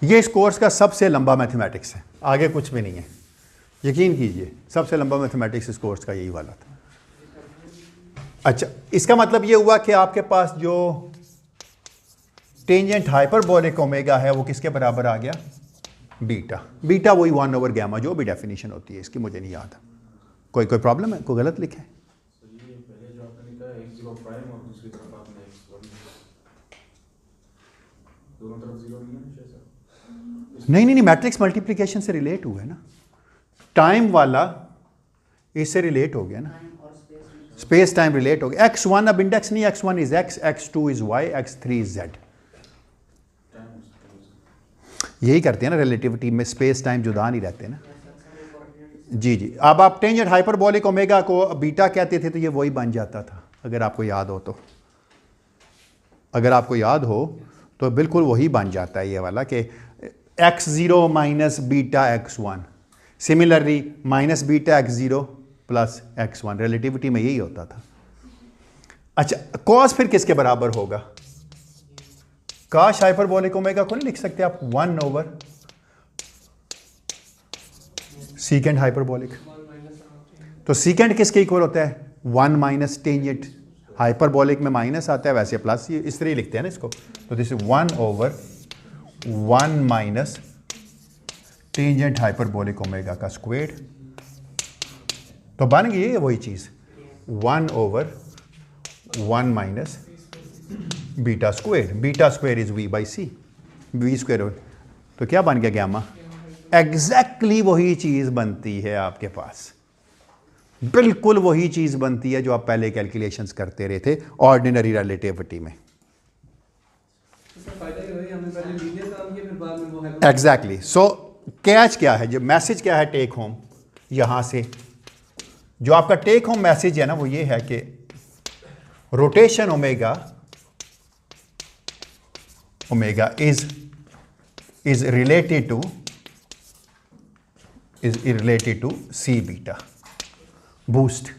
ये इस कोर्स का सबसे लंबा मैथमेटिक्स है, आगे कुछ भी नहीं है, यकीन कीजिए सबसे लंबा मैथमेटिक्स इस कोर्स का यही वाला था। अच्छा, इसका मतलब ये हुआ कि आपके पास जो टेंजेंट हाइपरबोलिक ओमेगा है वो किसके बराबर आ गया? बीटा। बीटा वही 1 ओवर गैमा, जो भी डेफिनेशन होती है इसकी, मुझे नहीं याद। कोई प्रॉब्लम है? कोई गलत लिखे है? नहीं, मैट्रिक्स मल्टीप्लिकेशन से रिलेट हुआ है ना, टाइम वाला इससे रिलेट हो गया ना, स्पेस टाइम रिलेट हो गया। x1 अब इंडेक्स नहीं, x1 is x, x2 is y, x3 is z। यही करते हैं ना रिलेटिविटी में, स्पेस टाइम जुदा नहीं रहते ना। जी जी, अब आप टेंजेंट हाइपरबोलिक ओमेगा को बीटा कहते थे तो ये वही बन जाता था, अगर आपको याद हो तो। अगर आपको याद हो तो बिल्कुल वही बन जाता है ये वाला कि x0 minus beta x1, similarly minus beta x0 plus x1, relativity में यही होता था। अच्छा, कॉस फिर किसके बराबर होगा? कॉस हाइपरबोलिक ओमेगा को नहीं लिख सकते आप 1 ओवर सीकेंड हाइपरबोलिक? तो सीकेंड किसके इक्वल होता है? 1 माइनस टेंजेंट, हाइपरबोलिक में माइनस आता है, वैसे प्लस, ये इस तरह ही लिखते हैं ना इसको। तो this is 1 over 1 minus tangent hyperbolic omega का स्क्वायर, तो बन गई है वही चीज़ 1 over 1 minus beta square. Beta square is v by c, v square, तो क्या बन गया? गैमा। एग्जैक्टली वही चीज़ बनती है आपके पास, बिल्कुल वही चीज़ बनती है जो आप पहले कैलकुलेशंस करते रहे थे ऑर्डिनरी रिलेटिविटी में। एग्जैक्टली। सो कैच क्या है, जो मैसेज क्या है टेक होम यहां से? जो आपका टेक होम मैसेज है ना वो ये है कि rotation omega is related to c beta. Boost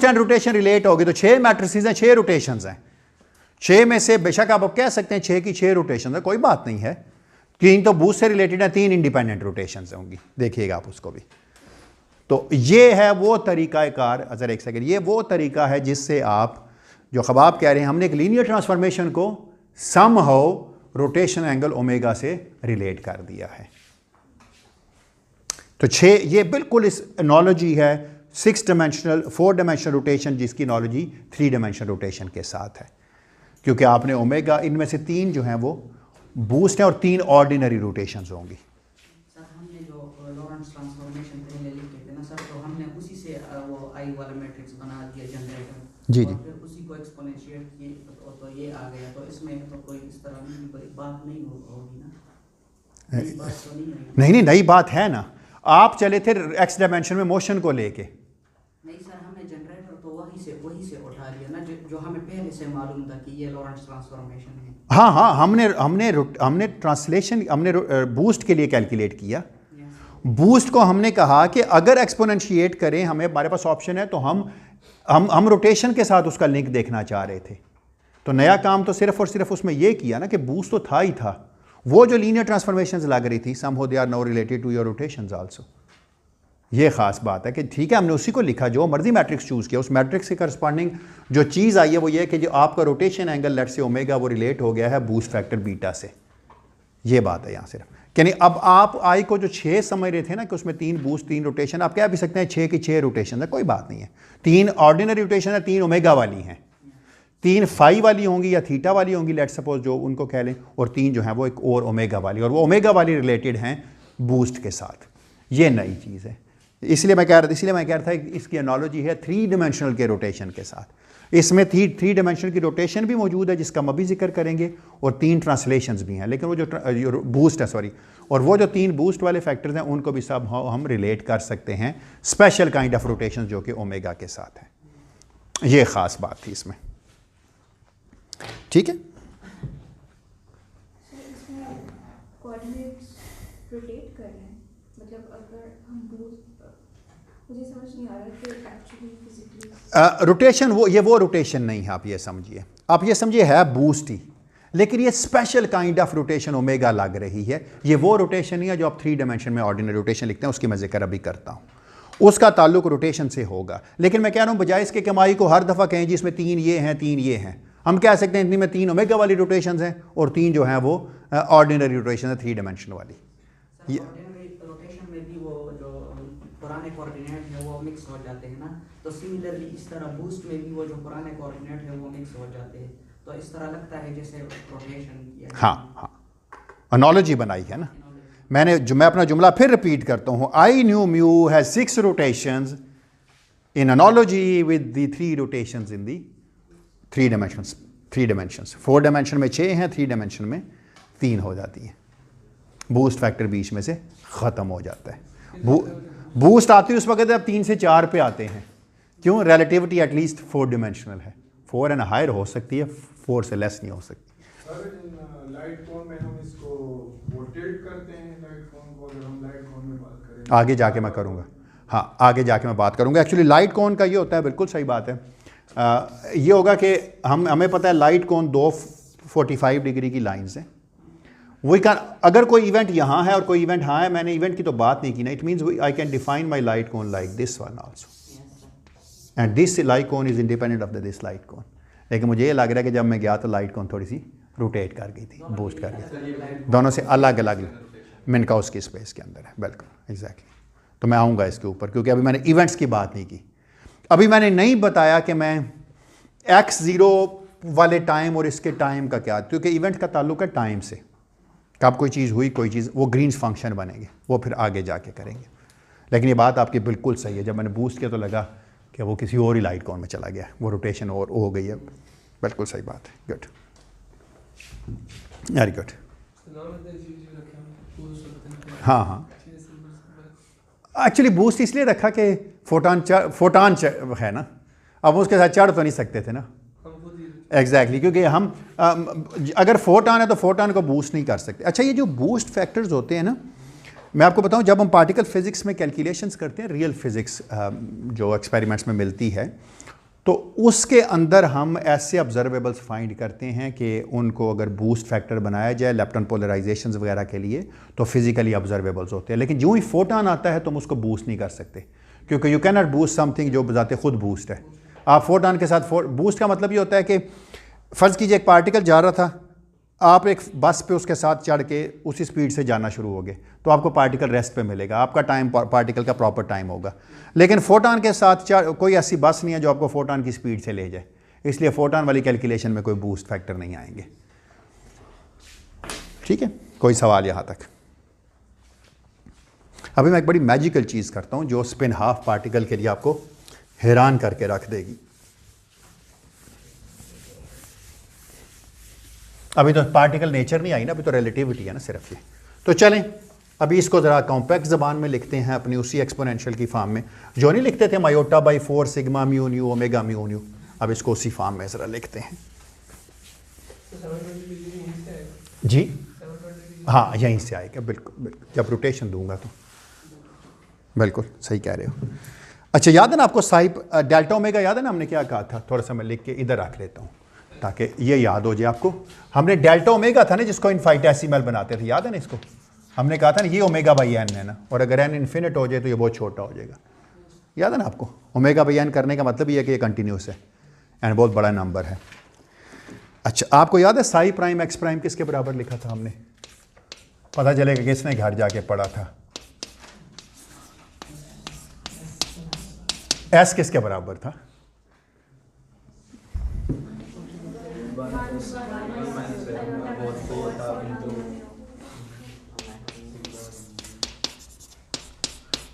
and rotation relate होगी तो 6 मैट्रिसेस हैं, 6 रोटेशंस हैं, 6 में से बेशक आप कह सकते हैं 6 की 6 रोटेशन है, कोई बात नहीं है। 3 तो बूस्ट से रिलेटेड है, 3 इंडिपेंडेंट रोटेशन होंगी, देखिएगा आप उसको भी। तो ये है वो तरीक़ाकार, ज़रा एक सेकंड, ये वो तरीका है जिससे आप जो ख़बाब कह रहे हैं हमने एक लीनियर ट्रांसफॉर्मेशन को समहाउ रोटेशन एंगल ओमेगा से रिलेट कर दिया है। तो 6 ये बिल्कुल इस एनोलॉजी है 6 डायमेंशनल 4 डायमेंशनल रोटेशन जिसकी एनोलॉजी 3 डायमेंशनल रोटेशन के साथ है, क्योंकि आपने ओमेगा इनमें से 3 जो हैं वो बूस्ट हैं और 3 ऑर्डिनरी रोटेशंस होंगी। सर हमने जो लॉरेंस ट्रांसफॉर्मेशन पहले लिखे थे ना सर, तो हमने उसी से वो आई वाला मैट्रिक्स बना दिया जनरेटर, जी और जी फिर उसी को एक्सपोनेंशिएट किए तो ये आ गया। तो इसमें तो कोई इस तरह की कोई बात नहीं होगी ना, नई बात तो नहीं है। नहीं नहीं, नई बात है ना, आप चले थे एक्स डायमेंशन में मोशन को लेके। नहीं सर, हमने जनरेटर तो वही से उठा लिया ना, जो हमें पहले से मालूम था कि ये लॉरेंस ट्रांसफॉर्मेशन है। हाँ हाँ, हमने ट्रांसलेशन हमने बूस्ट के लिए कैलकुलेट किया। बूस्ट को हमने कहा कि अगर एक्सपोनेंशिएट करें, हमारे पास ऑप्शन है, तो हम रोटेशन के साथ उसका लिंक देखना चाह रहे थे। तो नया काम तो सिर्फ और सिर्फ उसमें यह किया ना कि बूस्ट तो था ही था, वो जो लीनियर ट्रांसफॉर्मेशंस लग रही थी सम हो they are now related to your rotations also. ये खास बात है कि ठीक है, हमने उसी को लिखा, जो मर्जी मैट्रिक्स चूज़ किया, उस मैट्रिक्स के करस्पॉन्डिंग जो चीज़ आई है वो ये है कि जो आपका रोटेशन एंगल लेट से ओमेगा वो रिलेट हो गया है बूस्ट फैक्टर बीटा से। ये बात है यहाँ सिर्फ, यानी अब आप आई को जो 6 समझ रहे थे ना कि उसमें 3 बूस्ट 3 रोटेशन, आप कह भी सकते हैं 6 की 6 रोटेशन है, कोई बात नहीं है। 3 ऑर्डिनरी रोटेशन है, 3 ओमेगा वाली हैं, 3 फाई वाली होंगी या थीटा वाली होंगी, लेट सपोज जो उनको कह लें, और 3 जो हैं वो एक और ओमेगा वाली, और वो ओमेगा वाली रिलेटेड हैं बूस्ट के साथ। ये नई चीज़ है, इसलिए मैं कह रहा था इसकी एनोलॉजी है 3 डायमेंशनल के रोटेशन के साथ। इसमें 3 डायमेंशनल की रोटेशन भी मौजूद है जिसका हम अभी जिक्र करेंगे, और 3 ट्रांसलेशंस भी हैं, लेकिन वो जो बूस्ट है सॉरी, और वो जो 3 बूस्ट वाले फैक्टर्स हैं उनको भी सब हम रिलेट कर सकते हैं स्पेशल काइंड ऑफ रोटेशन जो कि ओमेगा के साथ है। ये ख़ास बात थी इसमें, ठीक है। इसमें कोऑर्डिनेट्स रोटेट कर रहे हैं, मतलब अगर हम मुझे समझ नहीं आ रहा कि एक्चुअली फिजिकली रोटेशन वो रोटेशन नहीं है, आप ये समझिए है बूस्ट ही, लेकिन ये special kind of rotation omega लग रही है। ये वो रोटेशन नहीं है जो आप 3 डायमेंशन में ऑर्डिनरी रोटेशन लिखते हैं, उसकी मैं जिक्र अभी करता हूँ, उसका ताल्लुक रोटेशन से होगा। लेकिन मैं कह रहा हूँ बजाय इसके कमाई को हर दफ़ा कहें जिसमें 3 ये हैं 3 ये हैं, हम कह सकते हैं इतनी में 3 ओमेगा वाली रोटेशन हैं और 3 जो हैं वो ऑर्डिनरी रोटेशन है 3 डायमेंशन वाली। रोटेशन में भी वो जो पुराने कोऑर्डिनेट है वो मिक्स हो जाते हैं ना, तो सिमिलरली इस तरह बूस्ट में भी वो जो पुराने कोऑर्डिनेट है वो मिक्स हो जाते हैं, तो इस तरह लगता है जैसे रोटेशन किया। हाँ, एनोलॉजी बनाई है ना मैं अपना जुमला फिर रिपीट करता हूँ। I knew mu has 6 rotations in analogy with the 3 rotations in the 3 dimensions. 4 dimension में 6 हैं, 3 डायमेंशन में 3 हो जाती हैं। बूस्ट फैक्टर बीच में से ख़त्म हो जाता है। बूस्ट आती है उस वक्त अब 3 से 4 पे आते हैं, क्यों? रिलेटिविटी एटलीस्ट 4 डायमेंशनल है, 4 एंड हायर हो सकती है, 4 से लेस नहीं हो सकती। लाइट कोन में हम इसको रोटेट करते हैं, लाइट कोन को अगर हम लाइट कोन में बात करें आगे जाके मैं करूँगा, हाँ आगे जाके मैं बात करूँगा। एक्चुअली लाइट कोन का ये होता है, बिल्कुल सही बात है। ये होगा कि हमें पता है लाइट कोन 2 45 डिग्री की लाइंस हैं। वी कैन, अगर कोई इवेंट यहाँ है और कोई इवेंट हाँ है, मैंने इवेंट की तो बात नहीं की ना, it means I can define my light cone like this one also, and this light cone is independent of this light cone. लेकिन मुझे ये लग रहा है कि जब मैं गया तो लाइट कोन थोड़ी सी रोटेट कर गई थी, बूस्ट कर गई, दोनों से अलग अलग मिनकाउस की स्पेस के अंदर है, बिल्कुल एग्जैक्टली। तो मैं आऊँगा इसके ऊपर, क्योंकि अभी मैंने इवेंट्स की बात नहीं की। अभी मैंने नहीं बताया कि मैं x0 वाले टाइम और इसके टाइम का क्या, क्योंकि इवेंट का ताल्लुक है टाइम से, कब कोई चीज़ हुई, कोई चीज़, वो ग्रीन्स फंक्शन बनेंगे, वो फिर आगे जाके करेंगे। लेकिन ये बात आपकी बिल्कुल सही है, जब मैंने बूस्ट किया तो लगा कि वो किसी और ही लाइट कोन में चला गया, वो रोटेशन और हो गई है। बिल्कुल सही बात है, गुड, वेरी गुड। हाँ, एक्चुअली बूस्ट इसलिए रखा कि फोटान है ना, अब उसके साथ चढ़ तो नहीं सकते थे ना, एग्जैक्टली क्योंकि हम अगर फोटान है तो फोटान को बूस्ट नहीं कर सकते। अच्छा, ये जो बूस्ट फैक्टर्स होते हैं ना, मैं आपको बताऊं, जब हम पार्टिकल फिजिक्स में कैलकुलेशंस करते हैं, रियल फिजिक्स जो एक्सपेरिमेंट्स में मिलती है, तो उसके अंदर हम ऐसे ऑब्जर्वेबल्स फाइंड करते हैं कि उनको अगर बूस्ट फैक्टर बनाया जाए लेप्टन पोलराइजेशंस वगैरह के लिए तो फिजिकली ऑब्जर्वेबल्स होते हैं। लेकिन जो ही फोटान आता है तो हम उसको बूस्ट नहीं कर सकते, क्योंकि you can not boost something जो बजाते खुद बूस्ट है। आप फोटॉन के साथ बूस्ट का मतलब ये होता है कि फ़र्ज़ कीजिए एक पार्टिकल जा रहा था, आप एक बस पे उसके साथ चढ़ के उसी स्पीड से जाना शुरू हो गए तो आपको पार्टिकल रेस्ट पे मिलेगा, आपका टाइम पार्टिकल का प्रॉपर टाइम होगा। लेकिन फोटॉन के साथ कोई ऐसी बस नहीं है जो आपको फोटॉन की स्पीड से ले जाए, इसलिए फोटॉन वाली कैलकुलेशन में कोई बूस्ट फैक्टर नहीं आएंगे। ठीक है, कोई सवाल यहाँ तक? अभी मैं एक बड़ी मैजिकल चीज़ करता हूँ जो स्पिन हाफ पार्टिकल के लिए आपको हैरान करके रख देगी। अभी तो पार्टिकल नेचर नहीं आई ना, अभी तो रिलेटिविटी है ना सिर्फ ये। तो चलें अभी इसको ज़रा कॉम्पैक्ट ज़बान में लिखते हैं अपनी उसी एक्सपोनेंशियल की फॉर्म में जो नहीं लिखते थे iota by 4 sigma mu nu omega mu nu. अब इसको उसी फॉर्म में ज़रा लिखते हैं जी। हाँ यहीं से आएगा, बिल्कुल बिल्कुल, जब रोटेशन दूंगा तो बिल्कुल सही कह रहे हो। अच्छा याद है ना आपको साइब डेल्टा ओमेगा याद है ना हमने क्या कहा था? थोड़ा सा मैं लिख के इधर रख लेता हूँ ताकि ये याद हो जाए आपको। हमने डेल्टा ओमेगा था ना जिसको इनफाइटेसिमल बनाते थे, याद है ना इसको? हमने कहा था ना ये ओमेगा बाई एन है ना, और अगर एन इन्फिनिट हो जाए तो ये बहुत छोटा हो जाएगा। याद है ना आपको? ओमेगा बाई एन करने का मतलब ये है कि ये कंटिन्यूस है एंड बहुत बड़ा नंबर है। अच्छा आपको याद है साई प्राइम एक्स प्राइम किसके बराबर लिखा था हमने? पता चलेगा किसने घर जाके पढ़ा था। एस किसके बराबर था?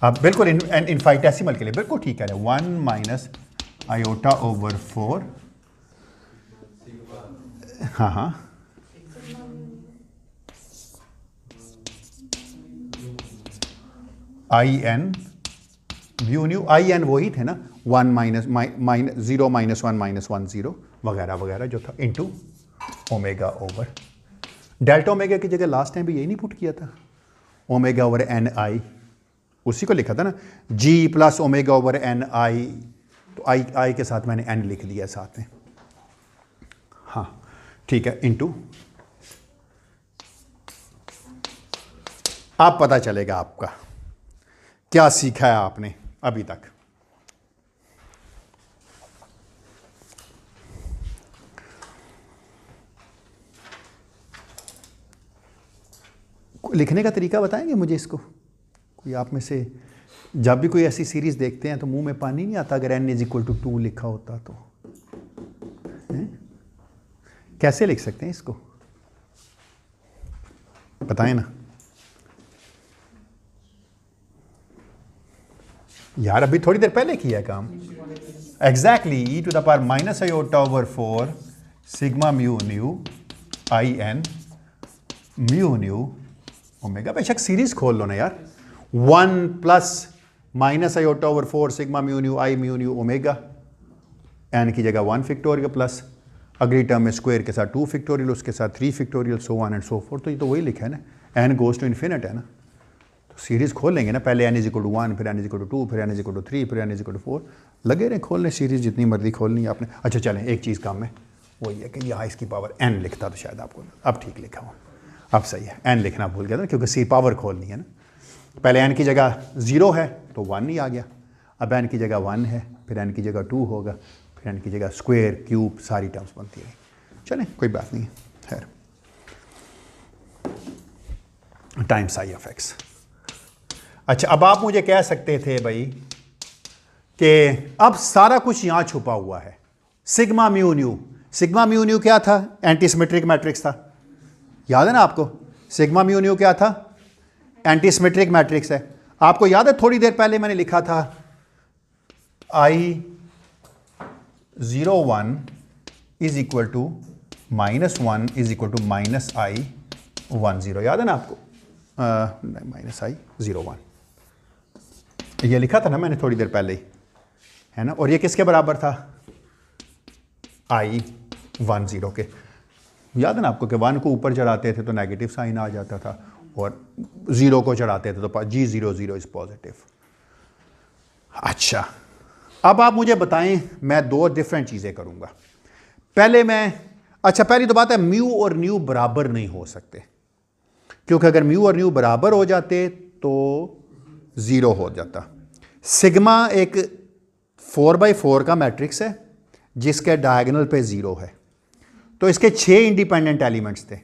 आप बिल्कुल इनफाइटेसिमल के लिए बिल्कुल ठीक है, 1 माइनस आयोटा ओवर 4। हाँ हाँ I N mu nu, I n वही थे ना 1 माइनस 0 माइनस 1 माइनस 1 0 वगैरह वगैरह जो था into omega over delta omega की जगह लास्ट टाइम भी यही नहीं पुट किया था, ओमेगा ओवर एन आई, उसी को लिखा था ना जी प्लस ओमेगा ओवर एन आई, तो आई के साथ मैंने एन लिख दिया साथ में। हाँ ठीक है, इनटू अब पता चलेगा आपका क्या सीखा है आपने अभी तक। लिखने का तरीका बताएंगे मुझे इसको? कोई आप में से जब भी कोई ऐसी सीरीज देखते हैं तो मुंह में पानी नहीं आता अगर n इज इक्वल टू 2 लिखा होता तो? कैसे लिख सकते हैं इसको बताएं ना यार, अभी थोड़ी देर पहले किया काम। Exactly e to the power minus iota over 4 sigma mu nu I N mu nu omega. बेशक सीरीज खोल लो ना यार, 1 plus minus iota over 4 sigma mu nu I mu nu omega, N की जगह 1 फैक्टोरियल प्लस अगली टर्म में स्क्वायर के साथ 2 फैक्टोरियल, उसके साथ 3 factorial, so on and so forth. तो ये तो वही लिखा है ना, एन गोज टू इन्फिनिट है ना। तो सीरीज खोल लेंगे ना, पहले एन इज इक्वल टू 1, फिर एन इज इक्वल टू 2, फिर एन इज इक्वल टू 3, फिर एन इज इक्वल टू 4। लगे रहे खोलने सीरीज जितनी मर्जी खोलनी है आपने। अच्छा चलें एक चीज़ काम में वही है कि यहाँ इसकी पावर एन लिखता तो शायद आपको अब ठीक लिखा हो, अब सही है। एन लिखना भूल गया था क्योंकि सी पावर खोलनी है ना। पहले एन की जगह 0 है तो 1 ही आ गया, अब एन की जगह 1 है, फिर एन की जगह 2 होगा, फिर एन की जगह स्क्वायर क्यूब सारी टर्म्स बनती है। चलें कोई बात नहीं है, खैर टाइम्स आई ऑफ एक्स। अच्छा अब आप मुझे कह सकते थे भाई कि अब सारा कुछ यहां छुपा हुआ है। Sigma mu new, sigma mu new क्या था? एंटी सिमेट्रिक मैट्रिक्स था, याद है ना आपको? सिग्मा म्यू न्यू क्या था? एंटी सिमेट्रिक मैट्रिक्स है। आपको याद है थोड़ी देर पहले मैंने लिखा था I01 is equal to -1 is equal to -I10, याद है ना आपको? -I01 ये लिखा था ना मैंने थोड़ी देर पहले ही, है ना? और ये किसके बराबर था? I10 के। याद है ना आपको कि 1 को ऊपर चढ़ाते थे तो नेगेटिव साइन आ जाता था और 0 को चढ़ाते थे तो G00 इज पॉजिटिव। अच्छा अब आप मुझे बताएं, मैं 2 डिफरेंट चीज़ें करूंगा। पहले पहली तो बात है म्यू और न्यू बराबर नहीं हो सकते, क्योंकि अगर म्यू और न्यू बराबर हो जाते तो 0 हो जाता। सिग्मा एक 4/4 का मैट्रिक्स है जिसके डायगोनल पे 0 है। तो इसके 6 इंडिपेंडेंट एलिमेंट्स थे,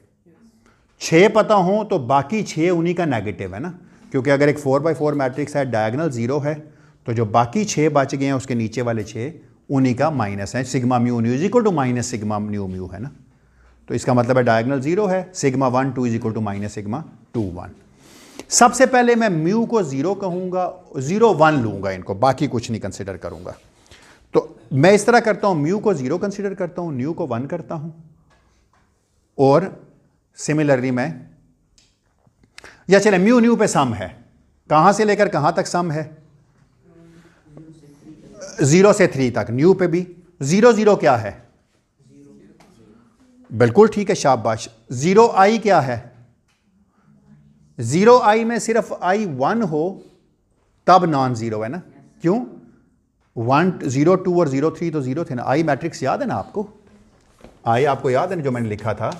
6 पता हो तो बाकी 6 उन्हीं का नेगेटिव है ना, क्योंकि अगर एक 4/4 मैट्रिक्स है, डायगोनल 0 है, तो जो बाकी 6 बच गए हैं उसके नीचे वाले 6 उन्हीं का माइनस है। Sigma mu nu is equal to minus sigma nu mu है ना, तो इसका मतलब है डायगोनल 0 है, sigma 1 2 is equal to minus sigma 2 1। सबसे पहले मैं म्यू को 0 कहूँगा, 0 1 लूँगा इनको, बाकी कुछ नहीं कंसिडर करूँगा। तो मैं इस तरह करता हूँ, म्यू को 0 कंसिडर करता हूँ, न्यू को 1 करता हूँ, और सिमिलरली मैं, या चले म्यू न्यू पे सम है, कहाँ से लेकर कहाँ तक सम है, 0 से 3 तक। न्यू पे भी 0 0 क्या है, बिल्कुल ठीक है, शाबाश। 0 i क्या है, 0 i में सिर्फ i 1 हो तब नॉन जीरो है ना, क्यों, 1 0 2 और 0 3 तो 0 थे ना। i मैट्रिक्स याद है ना आपको, i आपको याद है ना, जो मैंने लिखा था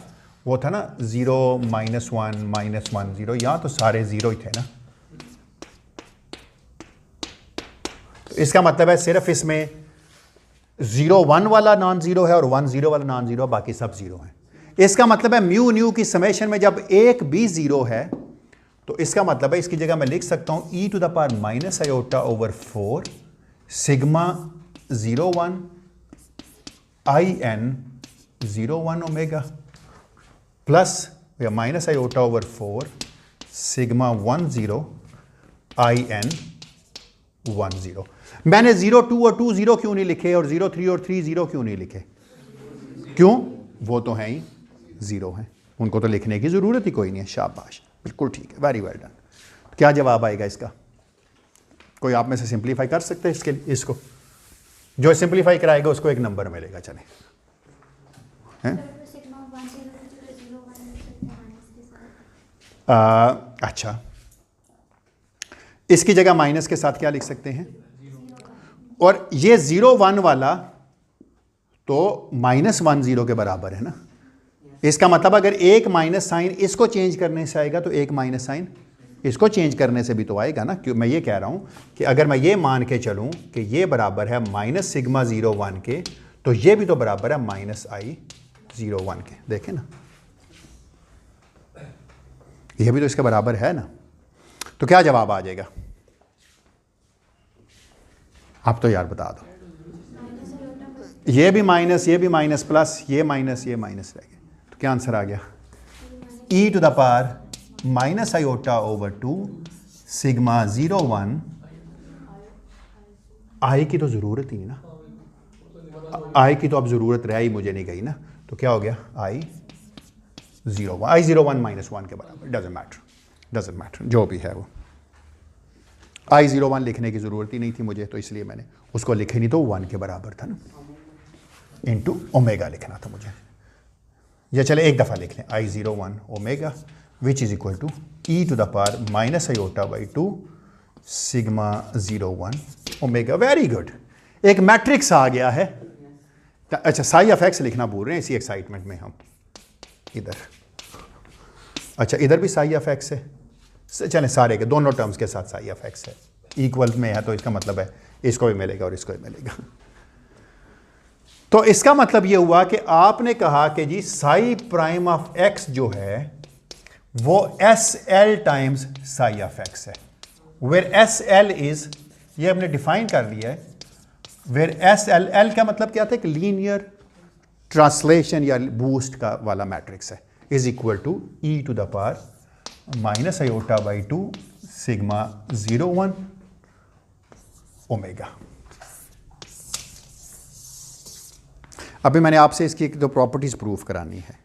वो था ना 0 -1 -1 0, यहाँ तो सारे 0 ही थे ना। तो इसका मतलब है सिर्फ इसमें 0 1 वाला नॉन जीरो है और 1 0 वाला नॉन जीरो, बाकी सब 0 है। इसका मतलब है म्यू न्यू की समेशन में जब एक भी 0 है तो इसका मतलब है इसकी जगह मैं लिख सकता हूं e to the power minus iota over 4 sigma 0 1 i n 0 1 omega plus या minus iota over 4 sigma 1 0 i n 1 0। मैंने 0 2 और 2 0 क्यों नहीं लिखे, और 0 3 और 3 0 क्यों नहीं लिखे, क्यों, वो तो हैं ही 0 हैं, उनको तो लिखने की ज़रूरत ही कोई नहीं है। शाबाश, बिल्कुल ठीक है, वेरी वेल डन। क्या जवाब आएगा इसका, कोई आप में से सिंप्लीफाई कर सकते हैं इसके, इसको जो सिंप्लीफाई कराएगा उसको एक नंबर मिलेगा, चले हैं। अच्छा, इसकी जगह माइनस के साथ क्या लिख सकते हैं, और ये 0 1 वाला तो -1 0 के बराबर है ना। इसका मतलब अगर एक माइनस साइन इसको चेंज करने से आएगा तो एक माइनस साइन इसको चेंज करने से भी तो आएगा ना। क्यों मैं ये कह रहा हूं कि अगर मैं ये मान के चलूं कि ये बराबर है माइनस सिग्मा 0 1 के, तो ये भी तो बराबर है माइनस i 0 1 के। देखें ना, ये भी तो इसके बराबर है ना। तो क्या जवाब आ जाएगा, आप तो यार बता दो। ये भी माइनस प्लस ये माइनस रह गया, तो क्या आंसर आ गया, e to the power minus iota over 2 sigma 0 1 i की तो ज़रूरत ही नहीं ना, i की तो अब ज़रूरत रह ही मुझे नहीं गई ना। तो क्या हो गया, i 0 1 -1 के बराबर, डजेंट मैटर जो भी है वो। i 0 1 लिखने की ज़रूरत ही नहीं थी मुझे, तो इसलिए मैंने उसको लिखे नहीं, तो 1 के बराबर था ना, इंटू ओमेगा लिखना था मुझे। या चले एक दफ़ा लिख लें, i 0 1 omega which is equal to e to the power minus iota by 2 sigma 0 1 omega. Very good, एक मैट्रिक्स आ गया है। अच्छा, साई ऑफ एक्स लिखना भूल रहे हैं इसी एक्साइटमेंट में हम, इधर, अच्छा इधर भी साई ऑफ एक्स है, चले सारे के दोनों टर्म्स के साथ साई ऑफ एक्स है, इक्वल में है, तो इसका मतलब है इसको भी मिलेगा और इसको भी मिलेगा। तो इसका मतलब ये हुआ कि आपने कहा कि जी साई प्राइम ऑफ एक्स जो है वो S L times sigh of x है, वेयर एस एल इज, ये हमने डिफाइन कर लिया है, वेयर एस एल, एल का मतलब क्या था, कि लीनियर ट्रांसलेशन या बूस्ट का वाला मैट्रिक्स है, is equal to e to the power minus iota by 2 sigma 0 1 omega. अभी मैंने आपसे इसकी एक दो प्रॉपर्टीज प्रूफ करानी है।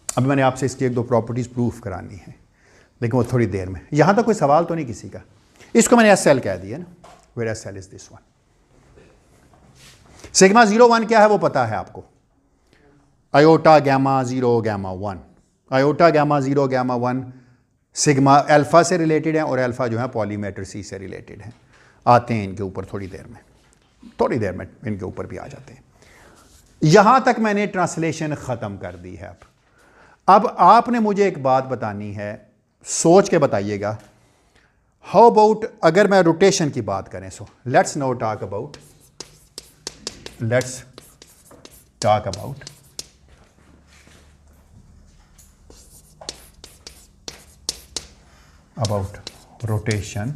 अभी मैंने आपसे इसकी एक दो प्रॉपर्टीज प्रूफ करानी है, लेकिन वो थोड़ी देर में। यहां तक कोई सवाल तो नहीं किसी का। इसको मैंने एस एल कह दिया ना, where S L is this one. Sigma 0 1 क्या है वो पता है आपको, iota gamma 0 gamma 1, iota gamma 0 gamma 1 sigma alpha से रिलेटेड है, और अल्फा जो है पॉलीमेट्र सी से रिलेटेड है। आते हैं इनके ऊपर थोड़ी देर में इनके ऊपर भी आ जाते हैं। यहां तक मैंने ट्रांसलेशन ख़त्म कर दी है। अब आपने मुझे एक बात बतानी है सोच के बताइएगा। हाउ अबाउट अगर मैं रोटेशन की बात करें, so let's talk about rotation,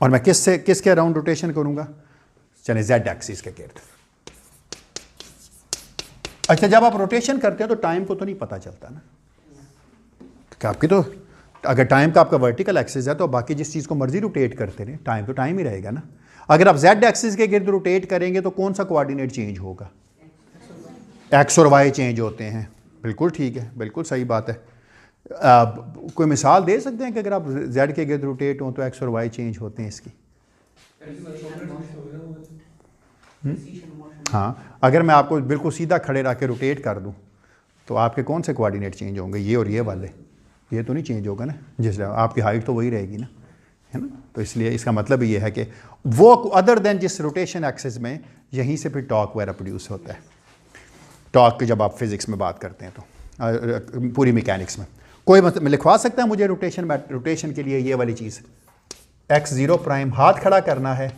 और मैं किसके अराउंड रोटेशन करूंगा? चले जेड एक्सिस के गिर्द। अच्छा, जब आप रोटेशन करते हैं तो टाइम को तो नहीं पता चलता ना, कि आपकी तो अगर टाइम का आपका वर्टिकल एक्सिस है तो बाकी जिस चीज़ को मर्जी रोटेट करते रहे, टाइम तो टाइम ही रहेगा ना। अगर आप जेड एक्सिस के गिर्द रोटेट करेंगे तो कौन सा कोऑर्डिनेट चेंज होगा? एक्स और वाई चेंज होते हैं। बिल्कुल ठीक है, बिल्कुल सही बात है। कोई मिसाल दे सकते हैं कि अगर आप जेड के गिर्द रोटेट हों तो एक्स और वाई चेंज होते हैं इसकी? हाँ, अगर मैं आपको बिल्कुल सीधा खड़े रख के रोटेट कर दूं तो आपके कौन से कोऑर्डिनेट चेंज होंगे? ये और ये वाले, ये तो नहीं चेंज होगा ना, जिस आपकी हाइट तो वही रहेगी ना, है ना। तो इसलिए इसका मतलब ये है कि वो अदर देन जिस रोटेशन एक्सिस में, यहीं से फिर टॉर्क वगैरह प्रोड्यूस होता है। टॉर्क जब आप फिजिक्स में बात करते हैं तो पूरी मैकेनिक्स में कोई मतलब लिखवा सकता है मुझे रोटेशन के लिए ये वाली चीज़? x0 प्राइम हाथ खड़ा करना है,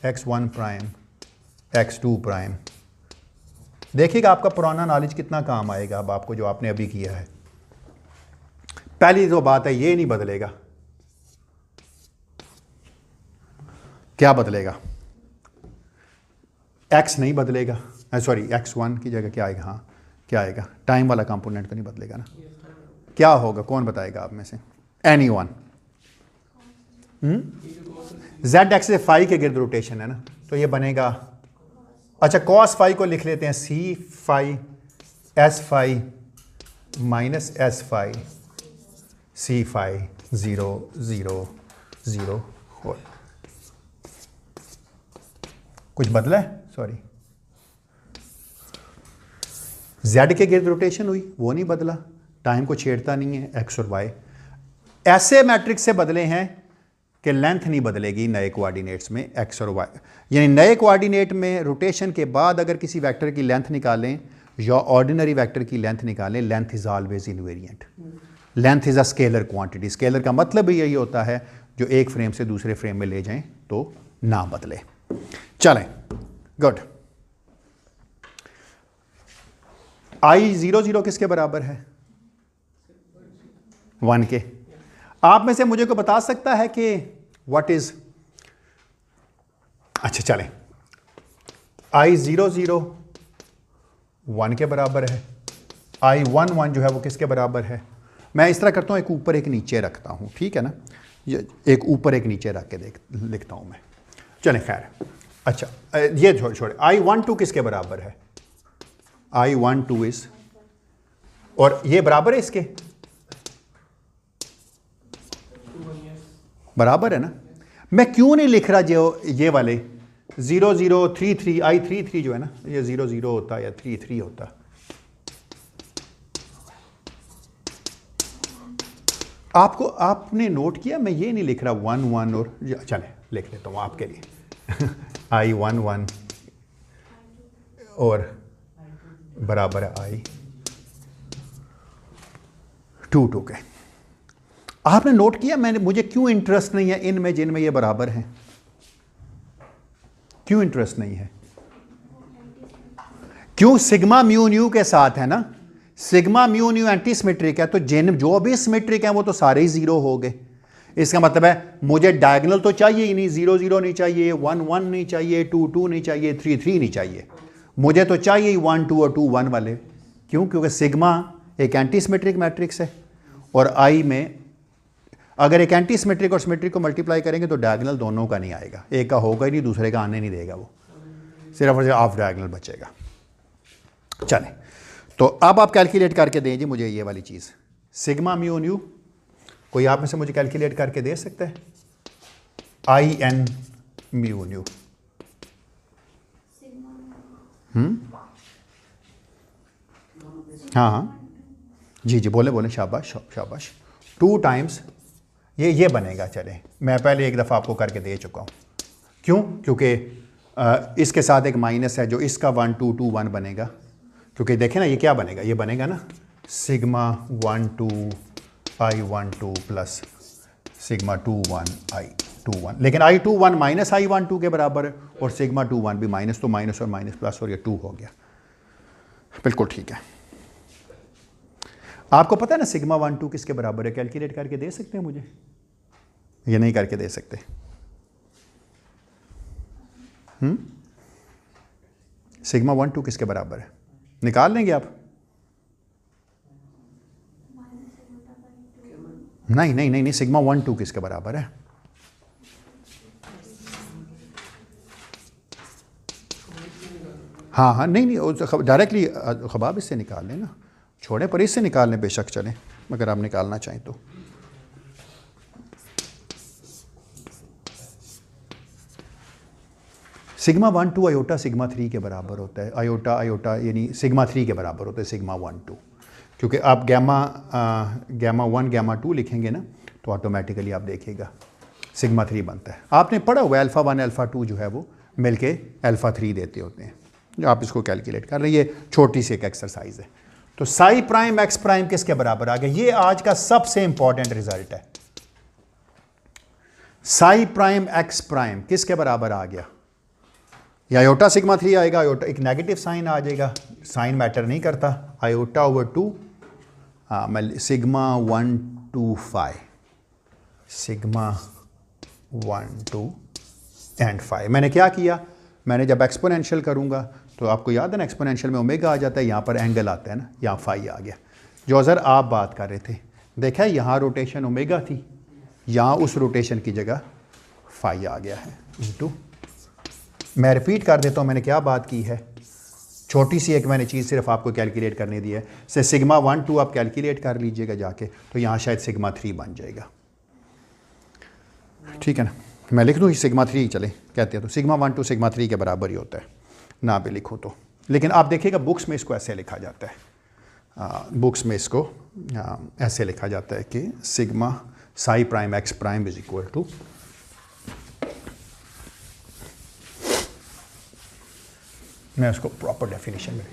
x1 प्राइम, x2 प्राइम। देखिएगा आपका पुराना नॉलेज कितना काम आएगा अब आपको, जो आपने अभी किया है। पहली जो बात है, ये नहीं बदलेगा। क्या बदलेगा? x नहीं बदलेगा, सॉरी x1 की जगह क्या आएगा? हाँ, क्या आएगा? टाइम वाला कंपोनेंट तो नहीं बदलेगा ना। क्या होगा? कौन बताएगा आप में से? एनीवन? जेड एक्सिस फाई के गिर्द रोटेशन है ना, तो ये बनेगा, अच्छा कॉस फाई को लिख लेते हैं C phi S phi minus S phi C phi 0 0 0 4। कुछ बदला है? सॉरी, जेड के गिर्द रोटेशन हुई, वो नहीं बदला, टाइम को छेड़ता नहीं है। एक्स और वाई ऐसे मैट्रिक्स से बदले हैं कि लेंथ नहीं बदलेगी नए कोऑर्डिनेट्स में, एक्स और वाई। यानी नए कोऑर्डिनेट में रोटेशन के बाद अगर किसी वेक्टर की लेंथ निकालें या ऑर्डिनरी वेक्टर की लेंथ निकालें, length is always invariant. Length is a scalar quantity. Scalar का मतलब भी यही होता है जो एक फ्रेम से दूसरे फ्रेम में ले जाएं तो ना बदले। चलें, गुड। I00 किसके बराबर है? 1 के। आप में से मुझे को बता सकता है कि व्हाट इज, अच्छा चलें, I00 1 के बराबर है, I11 जो है वो किसके बराबर है? मैं इस तरह करता हूँ, एक ऊपर एक नीचे रखता हूँ, ठीक है ना, ये एक ऊपर एक नीचे रख के लिखता हूँ मैं। चलें खैर, अच्छा ये छोड़े, I12 किसके बराबर है? I12 इज, और ये बराबर है इसके, बराबर है ना। मैं क्यों नहीं लिख रहा जो ये वाले 0 0 3 3, I33 जो है ना, ये 0 0 होता या 3 3 होता। आपने नोट किया, मैं ये नहीं लिख रहा 1 1, और चले लिख लेता हूँ आपके लिए I11 और बराबर है I22 के। आपने नोट किया मुझे क्यों इंटरेस्ट नहीं है इनमें जिनमें ये बराबर हैं? क्यों इंटरेस्ट नहीं है? क्यों? सिग्मा म्यू न्यू के साथ है ना, sigma mu new anti symmetric है, तो जो भी सिमेट्रिक है वो तो सारे ही 0 हो गए। इसका मतलब है मुझे डायगोनल तो चाहिए ही नहीं, 0 0 नहीं चाहिए, 1 1 नहीं चाहिए, 2 2 नहीं चाहिए, 3 3 नहीं चाहिए, मुझे तो चाहिए 1 2 और 2 1 वाले। क्यों? क्योंकि सिग्मा एक एंटी सिमेट्रिक मैट्रिक्स है, और आई में अगर एक एंटी सिमेट्रिक और सिमेट्रिक को मल्टीप्लाई करेंगे तो डायगोनल दोनों का नहीं आएगा, एक का होगा ही नहीं, दूसरे का आने नहीं देगा, वो सिर्फ और सिर्फ ऑफ डायगोनल बचेगा। चलें, तो अब आप कैलकुलेट करके दें जी मुझे ये वाली चीज़, सिग्मा म्यू न्यू। कोई आप में से मुझे कैलकुलेट करके दे सकता है? IN mu new. हाँ हाँ जी जी, बोले बोले, शाबाश शाबाश। 2 टाइम्स ये बनेगा। चलें, मैं पहले एक दफ़ा आपको करके दे चुका हूँ। क्यों? क्योंकि इसके साथ एक माइनस है, जो इसका 1 2 2 1 बनेगा, क्योंकि देखें ना ये क्या बनेगा, ये बनेगा ना sigma 12 I12 plus sigma 21 I21, लेकिन I21 माइनस I12 के बराबर है और सिग्मा 21 भी माइनस, तो माइनस और माइनस प्लस और ये 2 हो गया। बिल्कुल ठीक है। आपको पता है ना सिग्मा 12 किसके बराबर है? कैलकुलेट करके दे सकते हैं मुझे? ये नहीं करके दे सकते? सिग्मा 12 किसके बराबर है? निकाल लेंगे आप? नहीं नहीं नहीं नहीं, सिग्मा 12 किसके बराबर है? हाँ हाँ, नहीं नहीं, डायरेक्टली खबाब इससे निकाल लें ना, छोड़ें पर इससे निकाल लें, बेशक चलें अगर आप निकालना चाहें तो। सिग्मा 12 आयोटा सिग्मा 3 के बराबर होता है। आयोटा आयोटा यानी सिग्मा 3 के बराबर होता है सिग्मा 12, क्योंकि आप गैमा 1 गैमा 2 लिखेंगे ना तो ऑटोमेटिकली आप देखिएगा सिग्मा 3 बनता है। आपने पढ़ा हुआ अल्फ़ा 1 अल्फ़ा 2 जो है वो मिलके अल्फ़ा 3 देते होते हैं, जो आप इसको कैलकुलेट कर रहे हैं। ये छोटी सी एक एक्सरसाइज है। तो साई प्राइम एक्स प्राइम किसके बराबर आ गया? ये आज का सबसे इंपॉर्टेंट रिजल्ट है। साई प्राइम एक्स प्राइम किसके बराबर आ गया? या आयोटा सिग्मा 3 आएगा, आयोटा एक नेगेटिव साइन आ जाएगा, साइन मैटर नहीं करता। आयोटा ओवर 2, हाँ मैं सिग्मा 1 2 5, सिग्मा 1 2 एंड 5। मैंने क्या किया? मैंने जब एक्सपोनेंशियल करूंगा तो आपको याद है ना एक्सपोनेंशियल में ओमेगा आ जाता है, यहाँ पर एंगल आता है ना, यहाँ फाई आ गया। जो सर आप बात कर रहे थे, देखा यहाँ रोटेशन ओमेगा थी, यहाँ उस रोटेशन की जगह फाई आ गया है इनटू। मैं रिपीट कर देता हूँ मैंने क्या बात की है। छोटी सी एक मैंने चीज़ सिर्फ आपको कैलकुलेट करने दी है। से सिग्मा 1 2 आप कैलकुलेट कर लीजिएगा जाके, तो यहाँ शायद सिग्मा 3 बन जाएगा। ठीक है ना, मैं लिख दूँ सिग्मा 3 चले कहते हैं तो सिग्मा 1 2 सिग्मा 3 के बराबर ही होता है ना भी लिखो तो। लेकिन आप देखिएगा बुक्स में इसको ऐसे लिखा जाता है, बुक्स में इसको ऐसे लिखा जाता है कि sigma psi prime x prime is equal to, मैं उसको प्रॉपर डेफिनेशन में,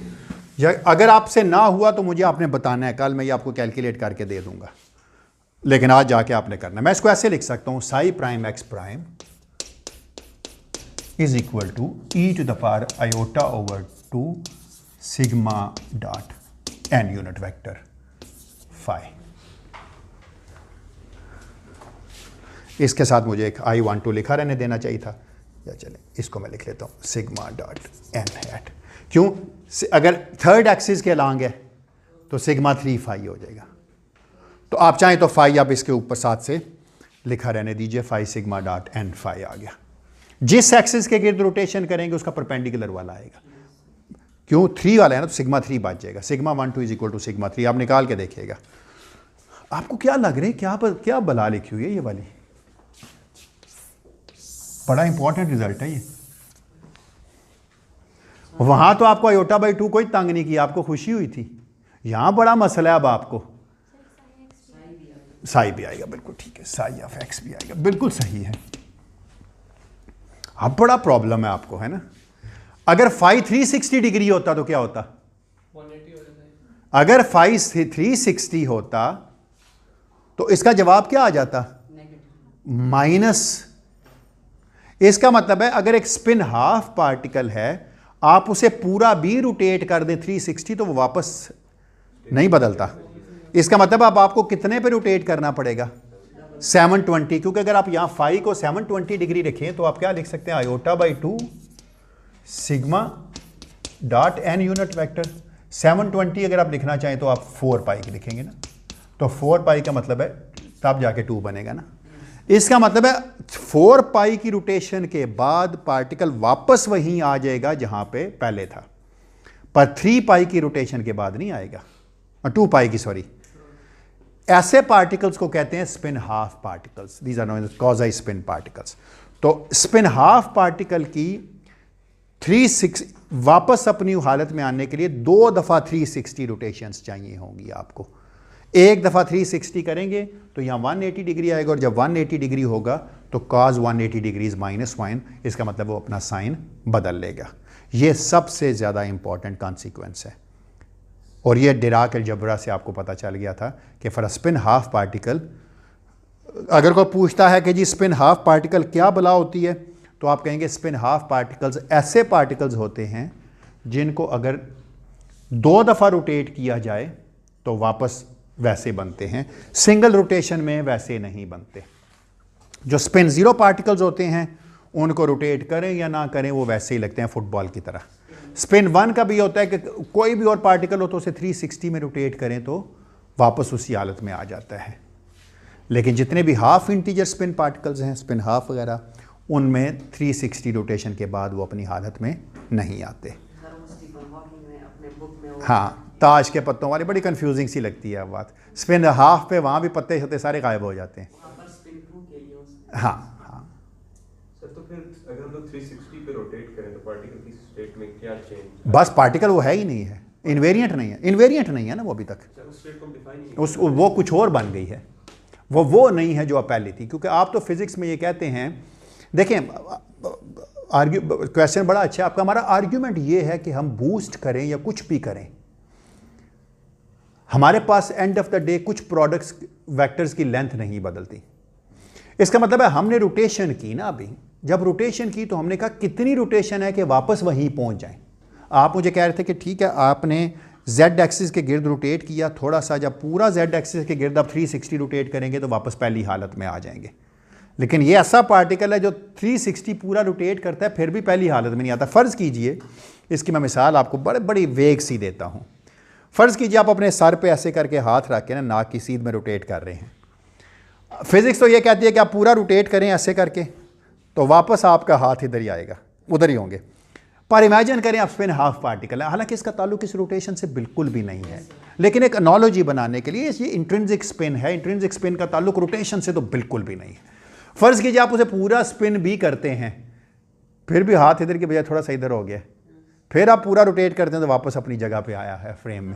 या अगर आपसे ना हुआ तो मुझे आपने बताना है, कल मैं ये आपको कैलकुलेट करके दे दूंगा, लेकिन आज जाके आपने करना है। मैं इसको ऐसे लिख सकता हूँ psi prime x prime is equal to e to the power iota over 2 sigma dot n unit vector phi. इसके साथ मुझे एक I12 लिखा रहने देना चाहिए था, या चले इसको मैं लिख लेता हूँ सिग्मा डॉट एन हैट। क्यों? अगर थर्ड एक्सिस के अलॉन्ग है तो सिग्मा 3 फाई हो जाएगा। तो आप चाहें तो फाई आप इसके ऊपर साथ से लिखा रहने दीजिए, phi sigma dot N phi आ गया। जिस एक्सिस के गिर्द रोटेशन करेंगे उसका परपेंडिकुलर वाला आएगा। क्यों? 3 वाला है ना, तो सिग्मा 3 बच जाएगा। Sigma 1 2 is equal to sigma 3। आप निकाल के देखिएगा। आपको क्या लग रहा है, क्या बला लिखी हुई है ये वाली? बड़ा इंपॉर्टेंट रिजल्ट है ये। वहां तो आपको आयोटा बाई 2 कोई तंग नहीं किया, आपको खुशी हुई थी। यहां बड़ा मसला है। अब आपको साई भी आएगा, बिल्कुल ठीक है, साई ऑफ एक्स भी आएगा, बिल्कुल सही है। अब बड़ा प्रॉब्लम है आपको, है ना। अगर फाई 360 डिग्री होता तो क्या होता? 180 हो जाता है। अगर फाई 360 होता तो इसका जवाब क्या आ जाता? माइनस। इसका मतलब है अगर एक स्पिन हाफ पार्टिकल है, आप उसे पूरा भी रोटेट कर दें 360 तो वो वापस नहीं बदलता। इसका मतलब अब आपको कितने पे रोटेट करना पड़ेगा? 720। क्योंकि अगर आप यहां फाई को 720 डिग्री रखें तो आप क्या लिख सकते हैं? Iota by 2 sigma dot n unit vector. 720 अगर आप लिखना चाहें तो आप 4 पाई की लिखेंगे ना, तो 4 पाई का मतलब है तब जाके 2 बनेगा ना। इसका मतलब है 4 पाई की रोटेशन के बाद पार्टिकल वापस वहीं आ जाएगा जहां पे पहले था, पर 3 पाई की रोटेशन के बाद नहीं आएगा, 2 पाई की, सॉरी। ऐसे पार्टिकल्स को कहते हैं spin half particles. These are known as quasi spin particles. तो स्पिन हाफ पार्टिकल की 360 वापस अपनी हालत में आने के लिए 2 दफ़ा 360 रोटेशंस चाहिए होंगी आपको। एक दफ़ा 360 करेंगे तो यहाँ 180 डिग्री आएगा, और जब 180 डिग्री होगा तो cos 180 डिग्रीज -1, इसका मतलब वो अपना साइन बदल लेगा। ये सबसे ज़्यादा इंपॉर्टेंट कॉन्सिक्वेंस है। और ये डिराक अलजबरा से आपको पता चल गया था कि for a spin half particle, अगर कोई पूछता है कि जी स्पिन हाफ पार्टिकल क्या बला होती है, तो आप कहेंगे स्पिन हाफ पार्टिकल्स ऐसे पार्टिकल्स होते हैं जिनको अगर 2 दफ़ा रोटेट किया जाए तो वापस वैसे बनते हैं, सिंगल रोटेशन में वैसे नहीं बनते। जो स्पिन ज़ीरो पार्टिकल्स होते हैं उनको रोटेट करें या ना करें वो वैसे ही लगते हैं फुटबॉल की तरह। स्पिन 1 का भी होता है कि कोई भी और पार्टिकल हो तो उसे 360 में रोटेट करें तो वापस उसी हालत में आ जाता है। लेकिन जितने भी हाफ इंटीजर स्पिन पार्टिकल्स हैं, स्पिन हाफ वगैरह, उनमें 360 रोटेशन के बाद वो अपनी हालत में नहीं आते। हाँ, ताश के पत्तों वाली बड़ी कंफ्यूजिंग सी लगती है बात। स्पिन हाफ पे वहाँ भी पत्ते होते सारे गायब हो जाते हैं। हाँ हाँ सर, तो फिर अगर हम लोग 360 पे रोटेट करें तो पार्टिकल की स्टेट में क्या चेंज? बस पार्टिकल वो है ही नहीं है, इन्वेरिएंट नहीं है, इन्वेरिएंट नहीं है ना वो अभी तक। उस स्टेट को हम डिफाइन नहीं उस वो कुछ और बन गई है, वो नहीं है जो अब पहले थी। क्योंकि आप तो फिजिक्स में ये कहते हैं, देखें क्वेश्चन बड़ा अच्छा है आपका। हमारा आर्ग्यूमेंट ये है कि हम बूस्ट करें या कुछ भी करें, हमारे पास एंड ऑफ द डे कुछ प्रोडक्ट्स वेक्टर्स की लेंथ नहीं बदलती। इसका मतलब है हमने रोटेशन की ना, अभी जब रोटेशन की तो हमने कहा कितनी रोटेशन है कि वापस वहीं पहुंच जाएं। आप मुझे कह रहे थे कि ठीक है आपने जेड एक्सिस के गिर्द रोटेट किया थोड़ा सा, जब पूरा जेड एक्सिस के गिर्द आप 360 रोटेट करेंगे तो वापस पहली हालत में आ जाएंगे। लेकिन ये ऐसा पार्टिकल है जो 360 पूरा रोटेट करता है फिर भी पहली हालत में नहीं आता। फ़र्ज़ कीजिए, इसकी मैं मिसाल आपको बड़ी वेग सी देता हूँ। फ़र्ज़ कीजिए आप अपने सर पे ऐसे करके हाथ रख के ना नाक की सीध में रोटेट कर रहे हैं। फिज़िक्स तो ये कहती है कि आप पूरा रोटेट करें ऐसे करके तो वापस आपका हाथ इधर ही आएगा, उधर ही होंगे। पर इमेजिन करें आप स्पिन हाफ पार्टिकल है, हालांकि इसका ताल्लुक इस रोटेशन से बिल्कुल भी नहीं है, लेकिन एक एनालॉजी बनाने के लिए ये इंट्रिंसिक स्पिन है। इंट्रिंसिक स्पिन का ताल्लुक रोटेशन से तो बिल्कुल भी नहीं है। फ़र्ज़ कीजिए आप उसे पूरा स्पिन भी करते हैं फिर भी हाथ इधर के बजाय थोड़ा सा इधर हो गया, फिर आप पूरा रोटेट करते हैं तो वापस अपनी जगह पे आया है फ्रेम में।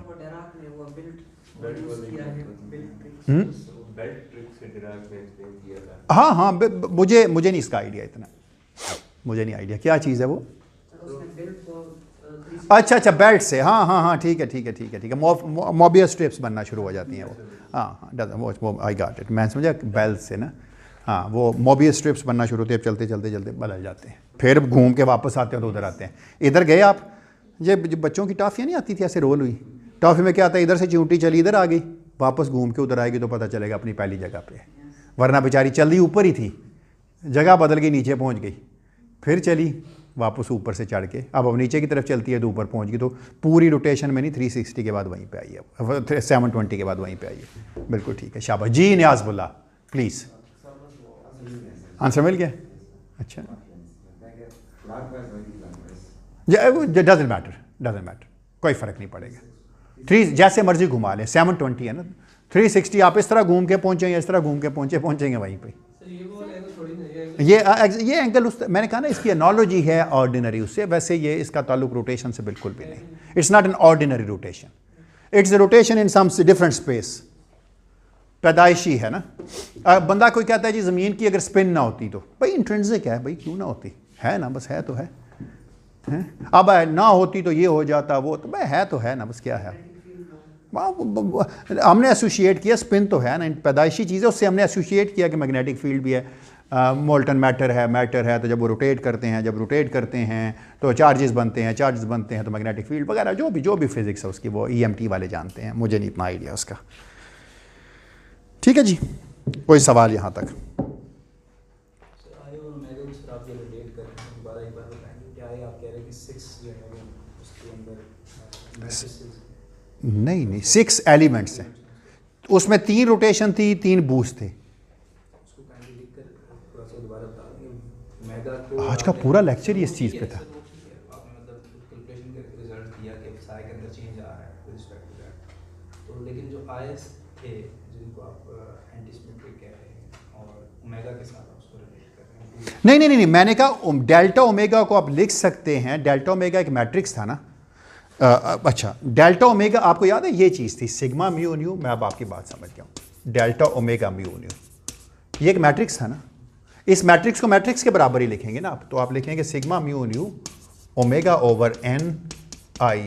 हाँ हाँ, मुझे नहीं इसका आइडिया, इतना मुझे नहीं आइडिया क्या चीज़ है वो। अच्छा बेल्ट से, हाँ ठीक है मोबियस स्ट्रिप्स बनना शुरू हो जाती हैं वो। हाँ वो आई गॉट इट, मैं समझा बेल्ट से ना। हाँ, वो मोबियस स्ट्रिप्स बनना शुरू होती है, चलते बदल जाते हैं, फिर घूम के वापस आते हैं तो उधर आते हैं। इधर गए आप, ये बच्चों की टॉफ़ियाँ नहीं आती थी ऐसे रोल हुई, टॉफ़ी में क्या आता है, इधर से चिमटी चली इधर आ गई, वापस घूम के उधर आएगी तो पता चलेगा अपनी पहली जगह पे। वरना बेचारी चल रही ऊपर ही थी, जगह बदल गई, नीचे पहुंच गई, फिर चली वापस ऊपर से चढ़ के अब नीचे की तरफ चलती है तो ऊपर पहुंच गई। तो पूरी रोटेशन में नहीं, 360 के बाद वहीं पे आई है, 720 के बाद वहीं पे आई है। बिल्कुल ठीक है, शाबाश जी। नियाज़ुल्लाह प्लीज़, आंसर मिल गया? अच्छा, डजंट मैटर, कोई फ़र्क नहीं पड़ेगा। जैसे मर्जी घुमा लें, 720 है ना, 360 आप इस तरह घूम के पहुँचे या इस तरह घूम के पहुँचेंगे वहीं पे। ये एंगल उस, मैंने कहा ना इसकी एनालॉजी है ऑर्डिनरी उससे, वैसे ये इसका ताल्लुक रोटेशन से बिल्कुल भी नहीं। It's not an ordinary rotation, it's a rotation in some different space. पैदाइशी है ना। बंदा कोई कहता है जी ज़मीन की अगर स्पिन ना होती तो, भाई इंट्रिंसिक है, भाई क्यों ना होती, है ना, बस है तो है। अब ना होती तो ये हो जाता वो, तो भाई है तो है ना, बस क्या है। हमने एसोसिएट किया, स्पिन तो है ना, पैदाइशी चीज़ है, उससे हमने एसोसिएट किया कि मैग्नेटिक फील्ड भी है, मोल्टन मैटर है, तो जब वो रोटेट करते हैं तो चार्जेस बनते हैं तो मैग्नेटिक फील्ड वगैरह जो भी फिजिक्स है उसकी वो EMT वाले जानते हैं, मुझे नहीं इतना आइडिया उसका। ठीक है जी, कोई सवाल यहाँ तक? नहीं 6 एलिमेंट्स हैं, उसमें 3 रोटेशन थी, 3 बूस्ट थे। आज का पूरा लेक्चर ही इस चीज़ पे था। लेकिन जो आयस थे जिनको आप एंटी सिमेट्रिक कह रहे हैं और ओमेगा के साथ आप उसको रिलेट कर रहे हैं। नहीं, मैंने कहा डेल्टा ओमेगा को आप लिख सकते हैं, डेल्टा ओमेगा एक मैट्रिक्स था ना। अच्छा, डेल्टा ओमेगा आपको याद है ये चीज़ थी, सिग्मा म्यू न्यू। मैं अब आपकी बात समझ गया हूँ, डेल्टा ओमेगा म्यू न्यू ये एक मैट्रिक्स था ना। इस मैट्रिक्स को मैट्रिक्स के बराबर ही लिखेंगे ना आप, तो आप लिखेंगे sigma mu nu omega over n i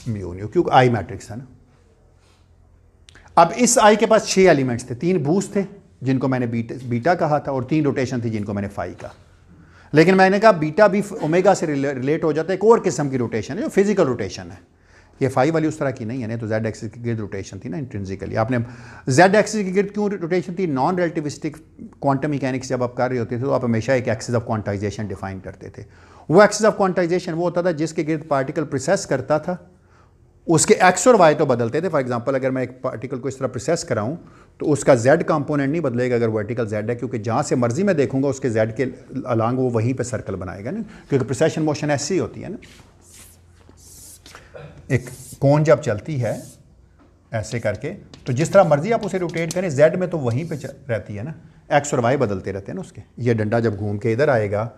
mu new, क्योंकि आई मैट्रिक्स है ना। अब इस आई के पास 6 एलिमेंट्स थे, 3 बूस्ट थे जिनको मैंने बीटा कहा था, और 3 रोटेशन थी जिनको मैंने फाई कहा। लेकिन मैंने कहा बीटा भी ओमेगा से रिलेट हो जाता है, एक और किस्म की रोटेशन है जो फिजिकल रोटेशन है। ये फाई वाली उस तरह की नहीं है ना, तो जेड एक्सिस के गिर्द रोटेशन थी ना इंट्रिंसिकली। आपने जेड एक्सिस के गिर्द क्यों रोटेशन थी? नॉन रिलेटिविस्टिक क्वांटम मैकेनिक्स जब आप कर रहे होते थे तो आप हमेशा एक एक्सिस ऑफ क्वांटाइजेशन डिफाइन करते थे। वो एक्सिस ऑफ क्वांटाइजेशन वो होता था जिसके गिर्द पार्टिकल प्रोसेस करता था, उसके एक्स और वाई तो बदलते थे। फॉर एग्जांपल अगर मैं एक पार्टिकल को इस तरह प्रोसेस कराऊं तो उसका जेड कंपोनेंट नहीं बदलेगा अगर वर्टिकल जेड है, क्योंकि जहाँ से मर्जी मैं देखूंगा उसके जेड के अलांग वो वहीं पे सर्कल बनाएगा ना, क्योंकि प्रोसेशन मोशन ऐसी होती है ना। एक कोन जब चलती है ऐसे करके तो जिस तरह मर्जी आप उसे रोटेट करें जेड में तो वहीं पे रहती है ना, एक्स और वाई बदलते रहते हैं ना उसके। ये डंडा जब घूम के इधर आएगा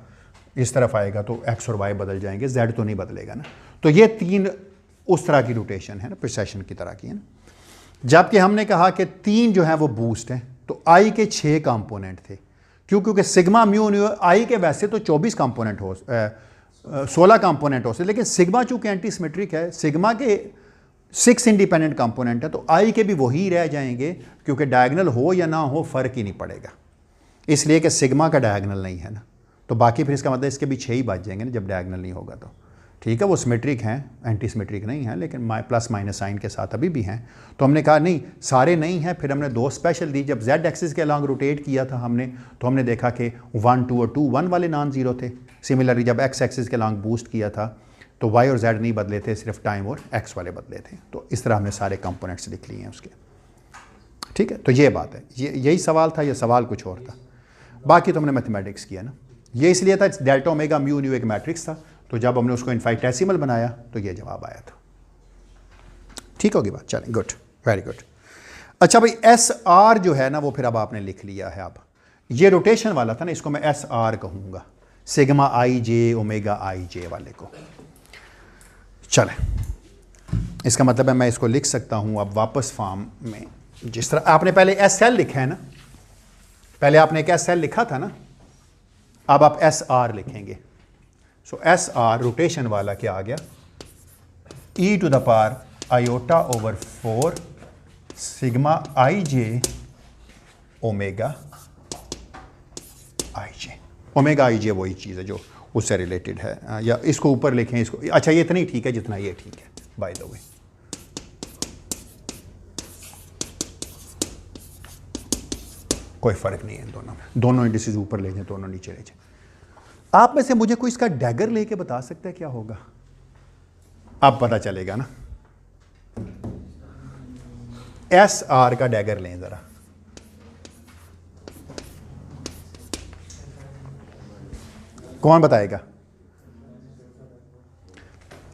इस तरफ आएगा तो एक्स और वाई बदल जाएंगे, जेड तो नहीं बदलेगा ना। तो ये 3 उस तरह की रोटेशन है ना, प्रिसेशन की तरह की है ना। जबकि हमने कहा कि 3 जो है वो बूस्ट हैं, तो आई के 6 कंपोनेंट थे। क्योंकि सिग्मा म्यू न्यू आई के वैसे तो 24 कंपोनेंट हो 16 कंपोनेंट हो सकते, लेकिन सिग्मा चूंकि एंटी सिमेट्रिक है, सिग्मा के 6 इंडिपेंडेंट कंपोनेंट है, तो आई के भी वही रह जाएंगे, क्योंकि डायगनल हो या ना हो फ़र्क ही नहीं पड़ेगा, इसलिए कि सिग्मा का डायगनल नहीं है ना। तो बाकी फिर इसका मतलब इसके भी 6 ही बच जाएंगे ना जब डायगनल नहीं होगा तो। ठीक है, वो सिमेट्रिक हैं, एंटी सिमेट्रिक नहीं है, लेकिन प्लस माइनस साइन के साथ अभी भी हैं। तो हमने कहा नहीं सारे नहीं हैं, फिर हमने 2 स्पेशल दी। जब जेड एक्सिस के अलॉन्ग रोटेट किया था हमने, तो हमने देखा कि 1 2 और 2 1 वाले नॉन ज़ीरो थे। सिमिलरली जब एक्स एक्सिस के अलॉन्ग बूस्ट किया था तो वाई और जेड नहीं बदले थे, सिर्फ टाइम और एक्स वाले बदले थे। तो इस तरह हमने सारे कंपोनेंट्स लिख लिए हैं उसके। ठीक है, तो ये बात है, यही सवाल था, ये सवाल कुछ और था। बाकी तो हमने मैथमेटिक्स किया ना, ये इसलिए था डेल्टा ओमेगा म्यू न्यू एक मैट्रिक्स था, तो जब हमने उसको इनफाइटेसिमल बनाया तो ये जवाब आया था। ठीक होगी बात, चलें, गुड, वेरी गुड। अच्छा भाई एस आर जो है ना वो फिर अब आपने लिख लिया है। अब ये रोटेशन वाला था ना, इसको मैं एस आर कहूँगा, sigma I J omega I J वाले को। चलें, इसका मतलब है मैं इसको लिख सकता हूँ अब वापस फॉर्म में, जिस तरह आपने पहले एस एल लिखा है ना, पहले आपने एक एस एल लिखा था ना, अब आप एस आर लिखेंगे। सो एस आर रोटेशन वाला क्या आ गया, e to the power iota over 4 sigma I J omega I J. Omega I J वही चीज़ है जो उससे रिलेटेड है, या इसको ऊपर लिखें इसको। अच्छा ये इतना ही ठीक है जितना ये ठीक है बाय द वे। कोई फ़र्क नहीं है इन दोनों में, दोनों इंडिसेस ऊपर ले जाएं, दोनों नीचे ले जाएं। आप में से मुझे कोई इसका डैगर लेके बता सकता है क्या होगा? अब पता चलेगा ना। एस आर का डैगर लें ज़रा। कौन बताएगा?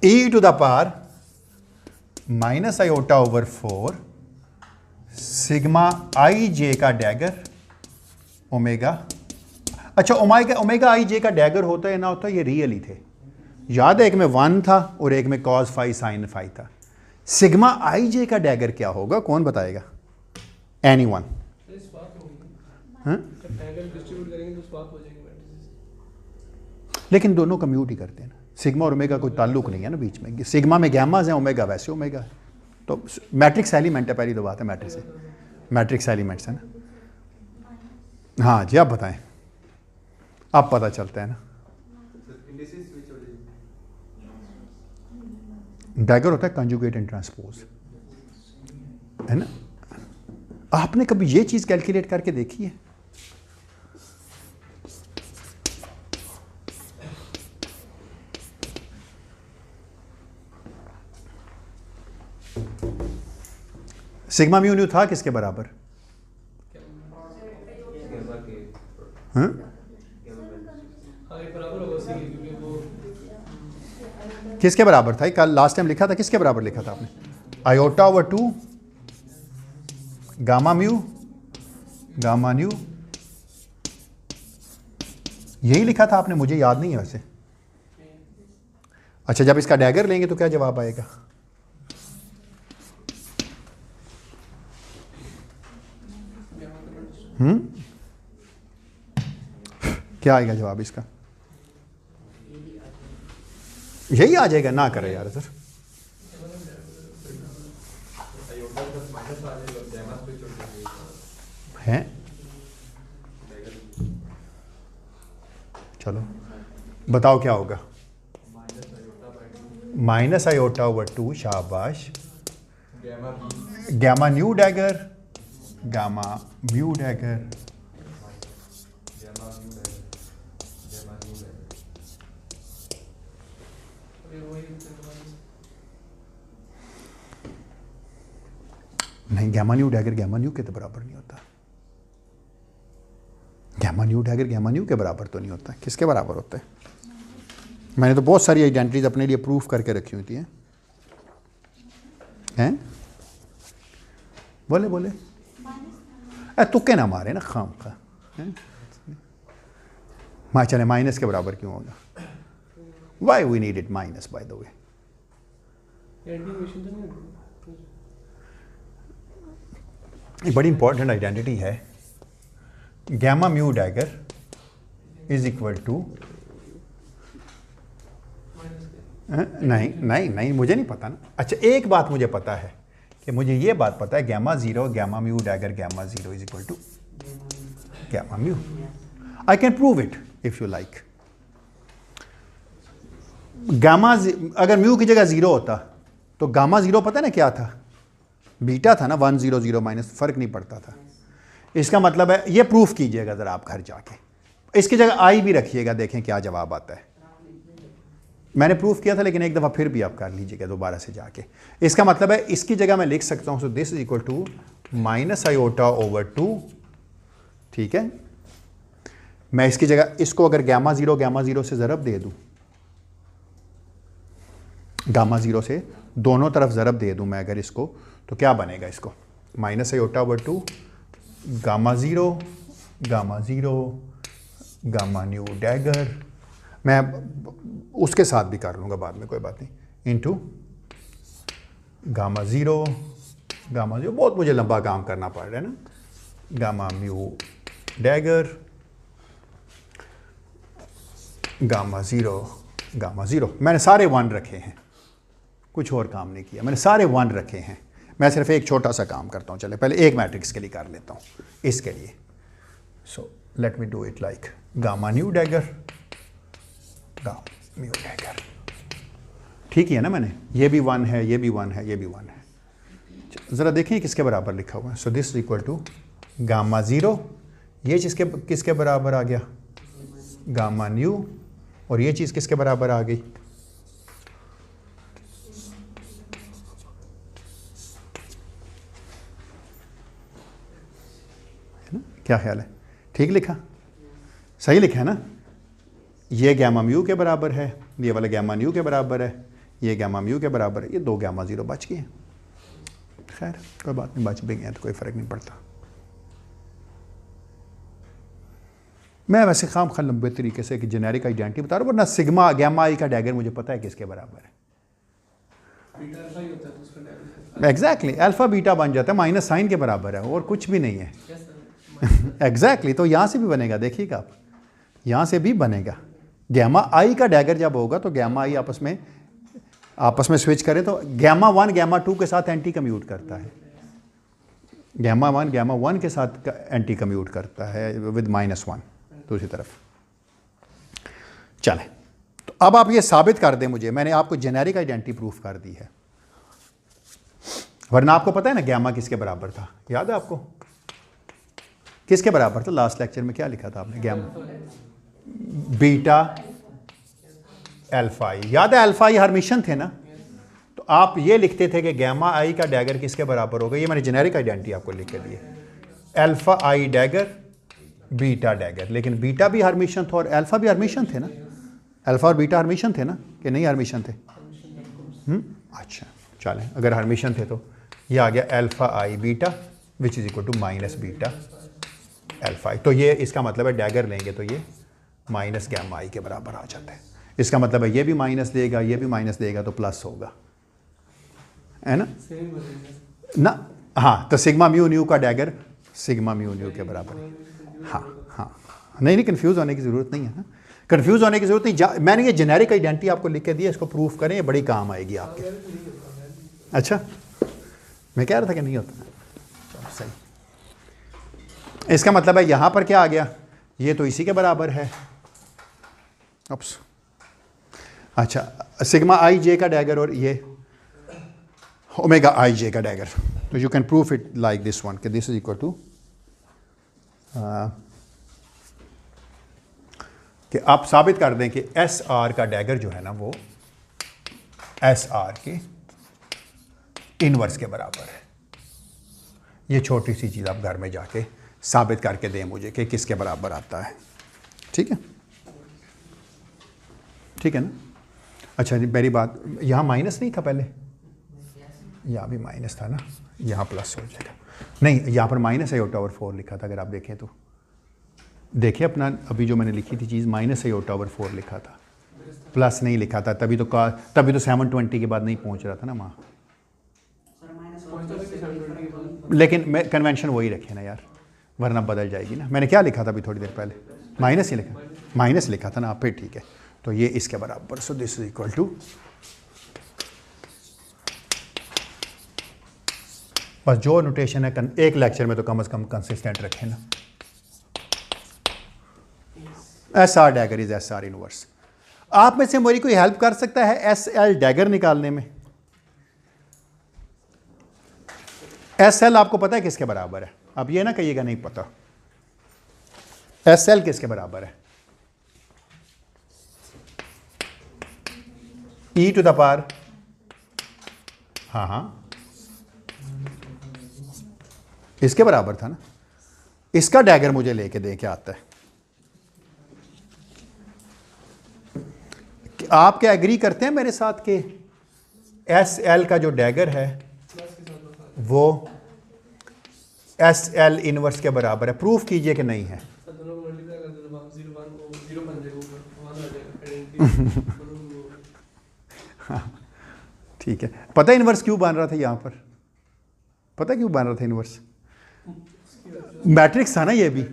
E to the power minus iota over 4 sigma I J का डैगर ओमेगा। अच्छा ओमेगा आई जे का डैगर होता है ना होता है, ये रियल ही थे। याद है एक में 1 था और एक में कॉस फाई साइन फाई था। सिग्मा आई जे का डैगर क्या होगा, कौन बताएगा? एनीवन? लेकिन दोनों कम्यूट ही करते हैं ना, सिग्मा और ओमेगा कोई ताल्लुक नहीं है ना बीच में। सिग्मा में गैमाज हैं, ओमेगा वैसे ओमेगा है। तो मैट्रिक्स एलिमेंट है, पहली तो बात है मैट्रिक्स है, मैट्रिक्स एलिमेंट्स है ना। हाँ जी, आप बताएं, अब पता चलता है ना। डैगर होता है कंजुगेट एंड ट्रांसपोज, है ना। आपने कभी ये चीज कैलकुलेट करके देखी है? सिग्मा म्यू न्यू था किसके बराबर? हाँ? किसके बराबर था? कल लास्ट टाइम लिखा था, किसके बराबर लिखा था आपने? Iota over 2 gamma mu gamma new, यही लिखा था आपने, मुझे याद नहीं है वैसे। अच्छा जब इसका डैगर लेंगे तो क्या जवाब आएगा? क्या आएगा जवाब इसका? यही आ जाएगा? ना करे यार सर, बस माइनस वाले लोग गैमा स्विच होते हैं। चलो बताओ क्या होगा। माइनस आयोटा ओवर 2, शाबाश। Gamma nu dagger, gamma mu dagger, नहीं gamma nu dagger gamma nu के तो बराबर नहीं होता। Gamma nu dagger gamma nu के बराबर तो नहीं होता। किसके बराबर होता है? मैंने तो बहुत सारी आइडेंटिटीज अपने लिए प्रूफ करके रखी हुई थी हैं। बोले बोले तुक्के ना मारे ना खाम का। माँ चले माइनस के बराबर क्यों होगा? Why we need it minus by the way. बड़ी इंपॉर्टेंट आइडेंटिटी है। Gamma mu dagger is equal to नहीं मुझे नहीं पता ना। अच्छा एक बात मुझे पता है कि मुझे ये बात पता है gamma zero gamma mu dagger gamma zero is equal to gamma mu. I can prove it if you like. Gamma अगर म्यू की जगह जीरो होता तो गामा जीरो पता है ना क्या था? बीटा था ना, 1 0 0 माइनस, फर्क नहीं पड़ता था। इसका मतलब है ये प्रूफ कीजिएगा ज़रा आप घर जाके, इसकी जगह आई भी रखिएगा, देखें क्या जवाब आता है। मैंने प्रूफ किया था लेकिन एक दफ़ा फिर भी आप कर लीजिएगा दोबारा से जाके। इसका मतलब है इसकी जगह मैं लिख सकता हूँ so this is equal to minus iota over 2, ठीक है। मैं इसकी जगह इसको अगर गामा जीरो से ज़रब दे दूँ, गामा जीरो से दोनों तरफ ज़रब दे दूँ मैं अगर इसको, तो क्या बनेगा? इसको minus iota over 2 gamma zero gamma new dagger, मैं उसके साथ भी कर लूँगा बाद में, कोई बात नहीं, इनटू गामा जीरो बहुत मुझे लंबा काम करना पड़ रहा है ना। Gamma mu dagger gamma zero मैंने सारे 1 रखे हैं, कुछ और काम नहीं किया, मैंने सारे 1 रखे हैं। मैं सिर्फ एक छोटा सा काम करता हूँ। चले पहले एक मैट्रिक्स के लिए कर लेता हूँ इसके लिए। So let me do it like gamma new dagger gamma mu dagger, ठीक ही है ना। मैंने ये भी 1 है, ये भी 1 है, ये भी 1 है। ज़रा देखिए किसके बराबर लिखा हुआ है। So this equal to gamma zero, ये चीज़ किसके बराबर आ गया? गामा न्यू, और ये चीज़ किसके बराबर आ गई? क्या ख्याल है? ठीक लिखा? सही लिखा है ना? ये गैमा म्यू के बराबर है, ये वाला गैमा न्यू के बराबर है, ये गैमा म्यू के बराबर है, ये 2 गैमा जीरो बच गए हैं। खैर कोई बात नहीं, बच भी गए तो कोई फ़र्क नहीं पड़ता। मैं वैसे खाम खा लंबे तरीके से एक जेनेरिक आइडेंटिटी बता रहा हूँ, वरना सिग्मा गैमा आई का डैगर मुझे पता है किसके बराबर है। एग्जैक्टली अल्फा बीटा बन जाता है, माइनस साइन के बराबर है और कुछ भी नहीं है। एग्जैक्टली तो यहाँ से भी बनेगा, देखिएगा आप, यहाँ से भी बनेगा। गैमा आई का डैगर जब होगा तो गैमा आई आपस में स्विच करें तो गैमा 1 गैमा 2 के साथ एंटी कम्यूट करता है, गैमा 1 गैमा 1 के साथ एंटी कम्यूट करता है विद -1 दूसरी तरफ। चलें तो अब आप ये साबित कर दें मुझे, मैंने आपको जेनेरिक आइडेंटिटी प्रूफ कर दी है, वरना आपको पता है ना गैमा किसके बराबर था? याद है आपको किसके बराबर था? लास्ट लेक्चर में क्या लिखा था आपने? गैमा बीटा अल्फा आई। याद है अल्फा आई हर्मिशन थे ना? तो आप ये लिखते थे कि गैमा आई का डैगर किसके बराबर होगा? ये मैंने जेनेरिक आइडेंटिटी आपको लिख के दी है, अल्फा आई डैगर बीटा डैगर। लेकिन बीटा भी हर्मिशन था और अल्फा भी हर्मिशन थे ना? अल्फा और बीटा हर्मिशन थे ना कि नहीं हर्मिशन थे? अच्छा चलें, अगर हर्मिशन थे तो ये आ गया alpha I beta which is equal to minus beta alpha I. तो ये इसका मतलब है डैगर लेंगे तो ये माइनस गैमा आई के बराबर आ जाता है। इसका मतलब है ये भी माइनस देगा, ये भी माइनस देगा तो प्लस होगा, है ना? हाँ, तो सिग्मा म्यू न्यू का डैगर सिग्मा म्यू न्यू के बराबर है। हाँ नहीं कंफ्यूज होने की ज़रूरत नहीं है ना, कंफ्यूज होने की ज़रूरत नहीं। मैंने ये जेनेरिक आइडेंटिटी आपको लिख के दी है, इसको प्रूफ करें, ये बड़ी काम आएगी आपके। अच्छा मैं कह रहा था कि नहीं होता। चलो सही, इसका मतलब है यहाँ पर क्या आ गया, ये तो इसी के बराबर है। अप्स अच्छा, सिग्मा आई जे का डैगर और ये ओमेगा आई जे का डैगर, तो you can proof it like this one, कि दिस इज इक्वल टू कि आप साबित कर दें कि एस आर का डैगर जो है ना वो एस आर के इनवर्स के बराबर है। ये छोटी सी चीज़ आप घर में जाके साबित करके दें मुझे कि किसके बराबर आता है। ठीक है, ठीक है ना। अच्छा जी, मेरी बात, यहाँ माइनस नहीं था पहले, यहाँ भी माइनस था ना, यहाँ प्लस हो जाएगा। नहीं, यहाँ पर माइनस आयोटा ओवर 4 लिखा था, अगर आप देखें तो देखिए अपना, अभी जो मैंने लिखी थी चीज़ माइनस आयोटा ओवर 4 लिखा था, प्लस नहीं लिखा था। तभी तो 720 के बाद नहीं पहुँच रहा था ना वहाँ। लेकिन मैं कन्वेंशन वही रखे ना यार, वरना बदल जाएगी ना। मैंने क्या लिखा था अभी थोड़ी देर पहले, माइनस ही लिखा, माइनस लिखा था ना आप, फिर ठीक है। तो ये इसके बराबर, so this is equal to, बस जो नोटेशन है एक लेक्चर में तो कम से कम कंसिस्टेंट रखें ना। S R dagger is S R inverse. आप में से मेरी कोई हेल्प कर सकता है एस एल डैगर निकालने में? एस एल आपको पता है किसके बराबर है? अब ये ना कहिएगा नहीं पता। एस एल किसके बराबर है? ई टू द पावर, हाँ हाँ इसके बराबर था ना। इसका डैगर मुझे लेके दे के आता है। आप क्या एग्री करते हैं मेरे साथ कि एस एल का जो डैगर है वो एस एल इनवर्स के बराबर है? प्रूफ कीजिए कि नहीं है। ठीक है, पता है इनवर्स क्यों बन रहा था यहाँ पर? पता क्यों बन रहा था इनवर्स? मैट्रिक्स था ना ये भी,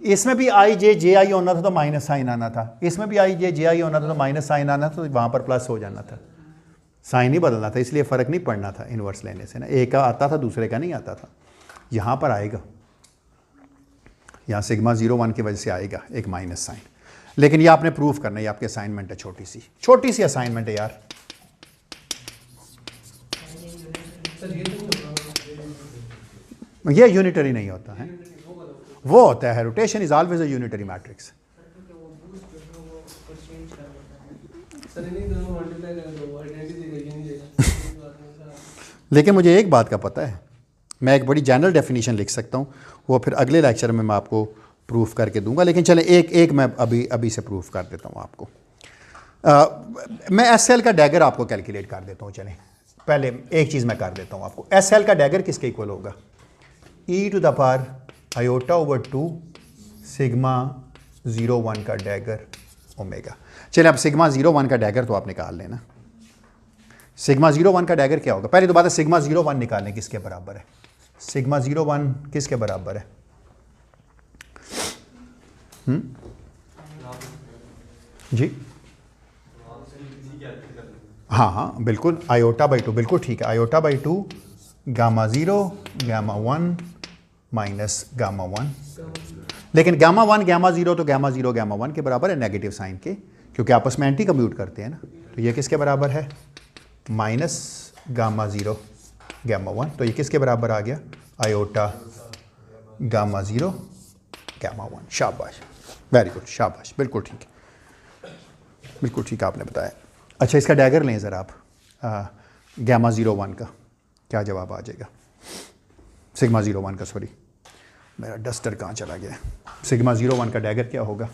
इसमें भी आई जे जे आई होना था तो माइनस साइन आना था, इसमें भी आई जे जे आई होना था तो माइनस साइन आना था, तो वहाँ पर प्लस हो जाना था, साइन ही बदलना था। इसलिए फ़र्क नहीं पड़ना था इनवर्स लेने से ना, एक का आता था दूसरे का नहीं आता था। यहाँ पर आएगा, यहाँ सिग्मा 0 1 की वजह से आएगा एक माइनस साइन। लेकिन ये आपने प्रूफ करना है, ये आपकी असाइनमेंट है, छोटी सी असाइनमेंट है यार। ये यूनिटरी नहीं होता है, वो होता है rotation is always a unitary matrix. लेकिन मुझे एक बात का पता है, मैं एक बड़ी जनरल डेफिनेशन लिख सकता हूँ, वो फिर अगले लेक्चर में मैं आपको प्रूफ करके दूंगा। लेकिन चलें एक मैं अभी से प्रूफ कर देता हूँ आपको। मैं एस एल का डैगर आपको कैलकुलेट कर देता हूँ। चलें पहले एक चीज़ मैं कर देता हूँ आपको। एस एल का डैगर किसके इक्वल होगा? E to the power iota over 2 sigma 0 1 का डैगर ओमेगा। चलिए अब सिग्मा 0 1 का डैगर तो आप निकाल लेना। सिग्मा 0 1 का डैगर क्या होगा? पहले तो बात है सिग्मा 0 1 निकालने किसके बराबर है? सिग्मा 0 1 किसके बराबर है? जी हाँ हाँ बिल्कुल, आयोटा बाई 2, बिल्कुल ठीक है। Iota by 2 gamma 0 gamma 1 minus gamma 1। लेकिन गामा 1 गामा 0 तो गामा 0 गामा 1 के बराबर है नेगेटिव साइन के, क्योंकि आपस में एंटी कम्यूट करते हैं ना। तो ये किसके बराबर है? Minus gamma 0 gamma 1। तो ये किसके बराबर आ गया? Iota gamma 0 gamma 1। शाबाश, वेरी गुड, शाबाश, बिल्कुल ठीक है, बिल्कुल ठीक आपने बताया। अच्छा इसका डैगर लें ज़रा आप, गामा 0 1 का क्या जवाब आ जाएगा? सिग्मा 0 1 का, सॉरी मेरा डस्टर कहाँ चला गया? सिग्मा 0 1 का डैगर क्या होगा?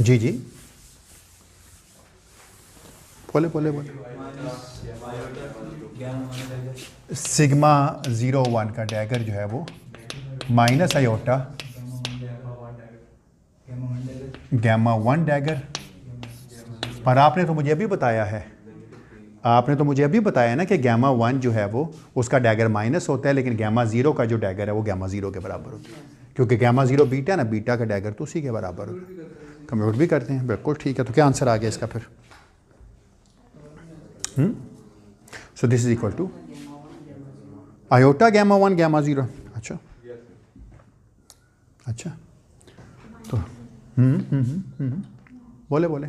जी जी बोले बोले बोले। सिग्मा 0 1 का डैगर जो है वो माइनस आयोटा गामा 1 डैगर। पर आपने तो मुझे अभी बताया है, आपने तो मुझे अभी बताया ना कि गामा 1 जो है वो उसका डैगर माइनस होता है, लेकिन गामा 0 का जो डैगर है वो गामा 0 के बराबर होता है, क्योंकि गामा 0 बीटा ना, बीटा का डैगर तो उसी के बराबर होता है। कम्यूट भी करते हैं, बिल्कुल ठीक है। तो क्या आंसर आ गया इसका फिर? So this is equal to iota gamma 1 gamma 0। अच्छा अच्छा, तो बोले बोले।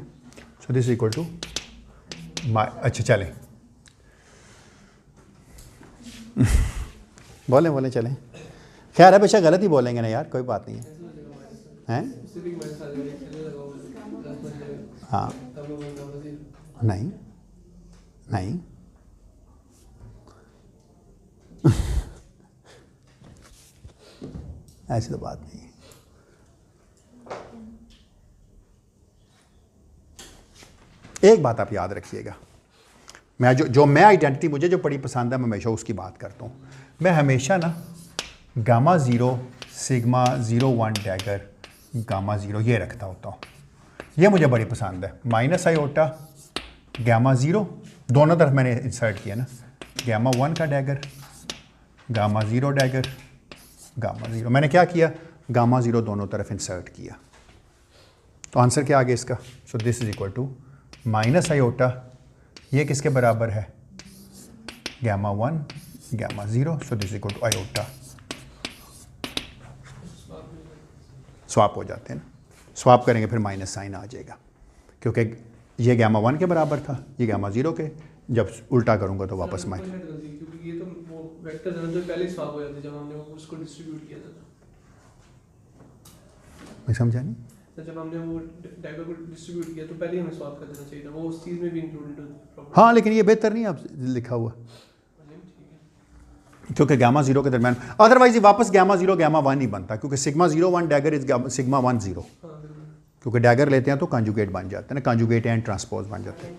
So this is equal to अच्छा चलें बोले बोले चलें। खैर है बेशक गलत ही बोलेंगे ना यार, कोई बात नहीं है, हैं? हाँ नहीं नहीं ऐसी तो बात नहीं है। एक बात आप याद रखिएगा, मैं जो मैं आइडेंटिटी मुझे जो बड़ी पसंद है, मैं हमेशा उसकी बात करता हूँ। मैं हमेशा ना गामा 0 सिग्मा 01 डैगर गामा 0 ये रखता होता हूँ, ये मुझे बड़ी पसंद है। माइनस आयोटा गामा 0 दोनों तरफ मैंने इंसर्ट किया ना, गामा 1 का डैगर गामा 0 डैगर गामा 0, मैंने क्या किया, गामा 0 दोनों तरफ इंसर्ट किया। तो आंसर क्या आ गया इसका? So this is equal to minus iota, ये किसके बराबर है, gamma 1 gamma 0, so this is equal to iota. Swap हो जाते हैं ना, स्वाप करेंगे फिर माइनस साइन आ जाएगा, क्योंकि ये गामा 1 के बराबर था, ये गामा 0 के, जब उल्टा करूंगा तो वापस माइनस। क्योंकि ये तो वो वेक्टर था तो पहले ही स्वाप हो जाते जब हमने उसको डिस्ट्रीब्यूट किया था। मैं समझा नहीं, तो जब हमने वो डैगर को डिस्ट्रीब्यूट किया तो पहले ही हमें स्वाप कर देना चाहिए था, वो उस चीज़ में भी इंक्लूडेड होता। हाँ लेकिन ये बेहतर नहीं आप लिखा हुआ, क्योंकि गामा 0 के दरमियान अदरवाइज ये वापस गामा 0 गामा 1 ही बनता, क्योंकि सिग्मा 01 डैगर इज सिग्मा 10, क्योंकि डैगर लेते हैं तो कॉन्जुगेट बन जाते हैं ना, कॉन्जुगेट एंड ट्रांसपोज बन जाते हैं।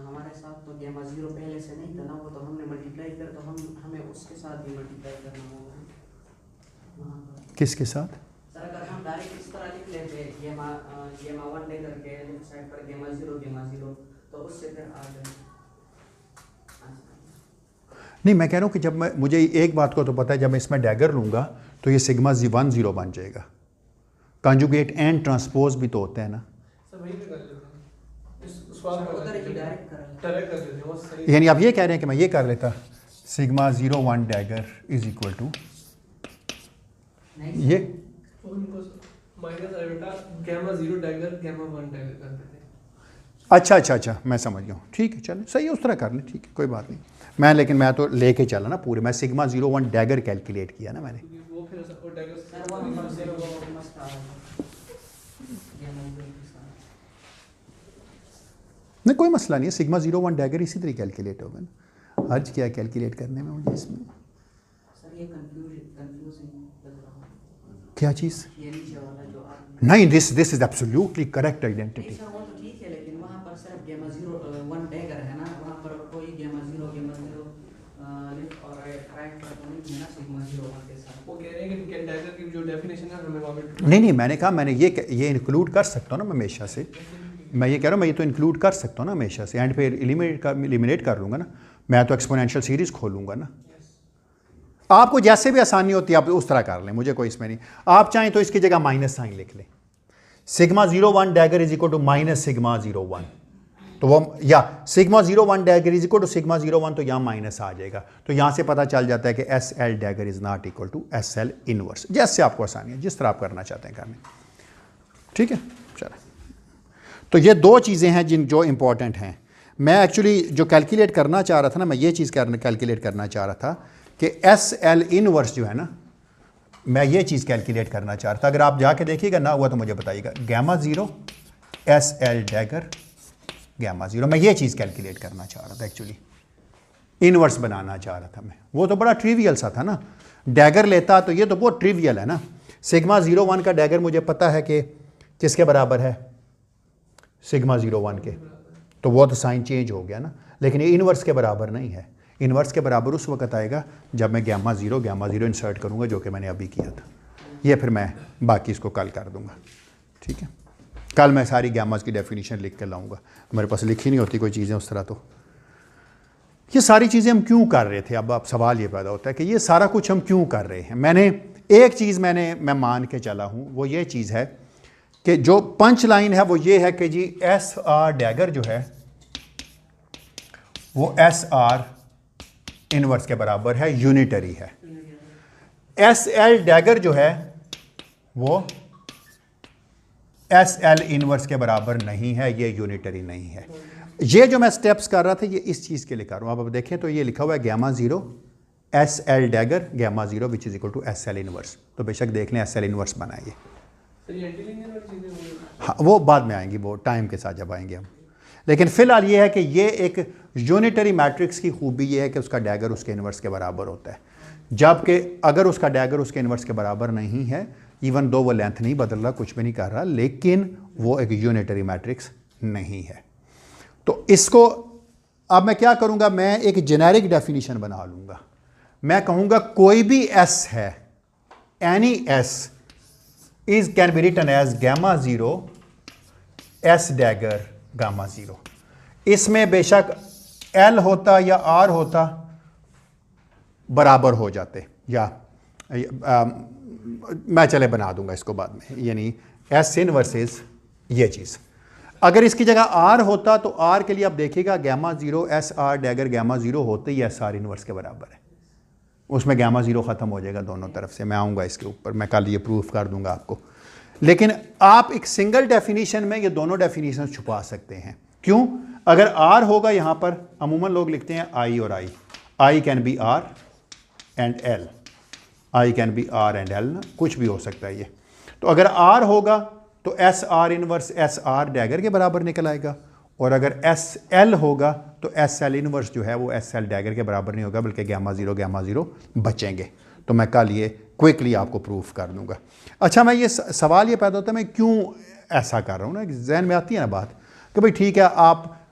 हमारे साथ तो गामा 0 पहले से नहीं था ना, वो तो हमने मल्टीप्लाई कर, तो हमें उसके साथ भी मल्टीप्लाई करना होगा। किसके साथ? सर अगर हम डायरेक्ट इस तरह लिख लेते गामा 1 लेकर के लेफ्ट साइड पर गामा 0 तो उससे फिर आ जाए। नहीं मैं कह रहा हूँ कि जब मुझे एक बात को तो पता है, जब मैं इसमें डैगर लूँगा तो ये सिग्मा 10 बन जाएगा। कॉन्जुगेट एंड ट्रांसपोज भी तो होते हैं ना, सब वही पे कर लेते हैं, इस स्वाप उधर ही डायरेक्ट कर डायरेक्ट कर लेते हैं, वो सही। यानी आप ये कह रहे हैं कि मैं ये कर लेता sigma 01 dagger is equal to नहीं ये, उनको minus iota gamma 0 dagger gamma 1 dagger कर देते हैं। अच्छा मैं समझ गया हूँ, ठीक है चलो सही है, उस तरह कर लें, ठीक है कोई बात नहीं। लेकिन मैं तो लेके चला ना पूरे, मैं सिग्मा 01 डैगर कैलकुलेट किया ना मैंने। वो फिर वो डैगर सर वो नंबर 0 वो मस्त आ रहा है गामा 0 के साथ। नहीं कोई मसला नहीं है, सिग्मा 01 डैगर इसी तरह कैलकुलेट होगा ना, आज क्या कैलकुलेट करने में मुझे इसमें। सर ये कंफ्यूजिंग लग रहा है, क्या चीज़? ये नीचे वाला जो आप नहीं, this is absolutely correct identity. Sir वो तो ठीक है, लेकिन वहाँ पर सिर्फ गामा 01 डैगर है ना, वहाँ पर कोई गामा 0 लेफ्ट और राइट पर तो नहीं है ना सिग्मा 01 के साथ। वो कह रहे हैं कि डैगर की जो डेफिनेशन है हमें वहाँ पे नहीं मैंने कहा मैंने ये इंक्लूड कर सकता हूँ ना मैं हमेशा से, मैं ये कह रहा हूँ मैं ये तो इंक्लूड कर सकता हूँ ना हमेशा से, एंड पे एलिमिनेट कर लूँगा ना, मैं तो एक्सपोनेंशियल सीरीज़ खोलूँगा ना। आपको जैसे भी आसानी होती है आप उस तरह कर लें, मुझे कोई इसमें नहीं। आप चाहें तो इसकी जगह माइनस साइन लिख लें, sigma 01 dagger is equal to minus sigma 01, तो वो या sigma 01 dagger is equal to sigma 01, तो यहाँ माइनस आ जाएगा। तो यहाँ से पता चल जाता है कि SL dagger is not equal to SL inverse, जैसे आपको आसानी है, जिस तरह आप करना चाहते हैं करने, ठीक है चलो। तो ये दो चीज़ें हैं जो इंपॉर्टेंट हैं। मैं एक्चुअली जो कैलकुलेट करना चाह रहा था ना, मैं ये चीज़ कैलकुलेट करना चाह रहा था कि SL इनवर्स जो है ना, मैं ये चीज़ कैलकुलेट करना चाह रहा था। अगर आप जाके देखिएगा ना हुआ तो मुझे बताइएगा, गामा 0 SL डैगर गामा 0, मैं ये चीज़ कैलकुलेट करना चाह रहा था एक्चुअली, इनवर्स बनाना चाह रहा था मैं। वो तो बड़ा ट्रिवियल सा था ना, डैगर लेता तो ये तो बहुत ट्रिवियल है ना। सिग्मा 01 का डैगर मुझे पता है कि किसके बराबर है, सिग्मा 01 के, तो वो तो साइन चेंज हो गया ना, लेकिन ये इनवर्स के बराबर नहीं है। इनवर्स के बराबर उस वक्त आएगा जब मैं गामा 0 इंसर्ट करूँगा, जो कि मैंने अभी किया था। ये फिर मैं बाकी इसको कल कर दूँगा, ठीक है। कल मैं सारी गामास की डेफिनेशन लिख के लाऊंगा, मेरे पास लिखी नहीं होती कोई चीज़ें उस तरह। तो ये सारी चीज़ें हम क्यों कर रहे थे, अब सवाल ये पैदा होता है कि ये सारा कुछ हम क्यों कर रहे हैं। एक चीज़ मैं मान के चला हूँ, वो ये चीज़ है कि जो पंच लाइन है वो ये है कि जी SR डैगर जो है वो एस आर इनवर्स के बराबर है, यूनिटरी है। एस एल डैगर जो है वो एस एल इनवर्स के बराबर नहीं है, ये यूनिटरी नहीं है। ये जो मैं स्टेप्स कर रहा था ये इस चीज़ के लिए कर रहा हूँ। अब देखें तो ये लिखा हुआ है gamma zero S L dagger gamma zero which is equal to S L inverse. तो बेशक देख लें एस एल इनवर्स बनाइए। हाँ वो बाद में आएंगी, वो टाइम के साथ जब आएंगे हम। लेकिन फ़िलहाल ये है कि ये एक यूनिटरी मैट्रिक्स की खूबी ये है कि उसका डैगर उसके इनवर्स के बराबर होता है, जबकि अगर उसका डैगर उसके इनवर्स के बराबर नहीं है, इवन दो वो लेंथ नहीं बदल रहा, कुछ भी नहीं कर रहा, लेकिन वो एक यूनिटरी मैट्रिक्स नहीं है। तो इसको अब मैं क्या करूँगा, मैं एक जेनेरिक डेफिनेशन बना लूँगा। मैं कहूँगा कोई भी एस है, any S is can be written as gamma zero S dagger gamma zero. इसमें बेशक एल होता या आर होता बराबर हो जाते, या मैं चले बना दूंगा इसको बाद में, यानी एस इन वर्सेस ये चीज़। अगर इसकी जगह आर होता तो आर के लिए आप देखिएगा gamma zero S R dagger gamma zero होते ही एस आर इनवर्स के बराबर है, उसमें गामा ज़ीरो ख़त्म हो जाएगा दोनों तरफ से। मैं आऊँगा इसके ऊपर, मैं कल ये प्रूफ कर दूंगा आपको। लेकिन आप एक सिंगल डेफिनीशन में ये दोनों डेफिनीशन छुपा सकते हैं। क्यों? अगर आर होगा यहाँ पर, अमूमन लोग लिखते हैं आई और I can be R and L, I can be R and L, कुछ भी हो सकता है ये। तो अगर आर होगा तो S R inverse S R dagger के बराबर निकल आएगा, और अगर एस एल होगा तो एस एल इनवर्स जो है वो एस एल डैगर के बराबर नहीं होगा, बल्कि गामा ज़ीरो बचेंगे। तो मैं कल ये क्विकली आपको प्रूफ कर दूंगा। अच्छा, मैं ये सवाल ये पैदा होता है मैं क्यों ऐसा कर रहा हूँ ना, जहन में आती है ना बात कि भाई ठीक है,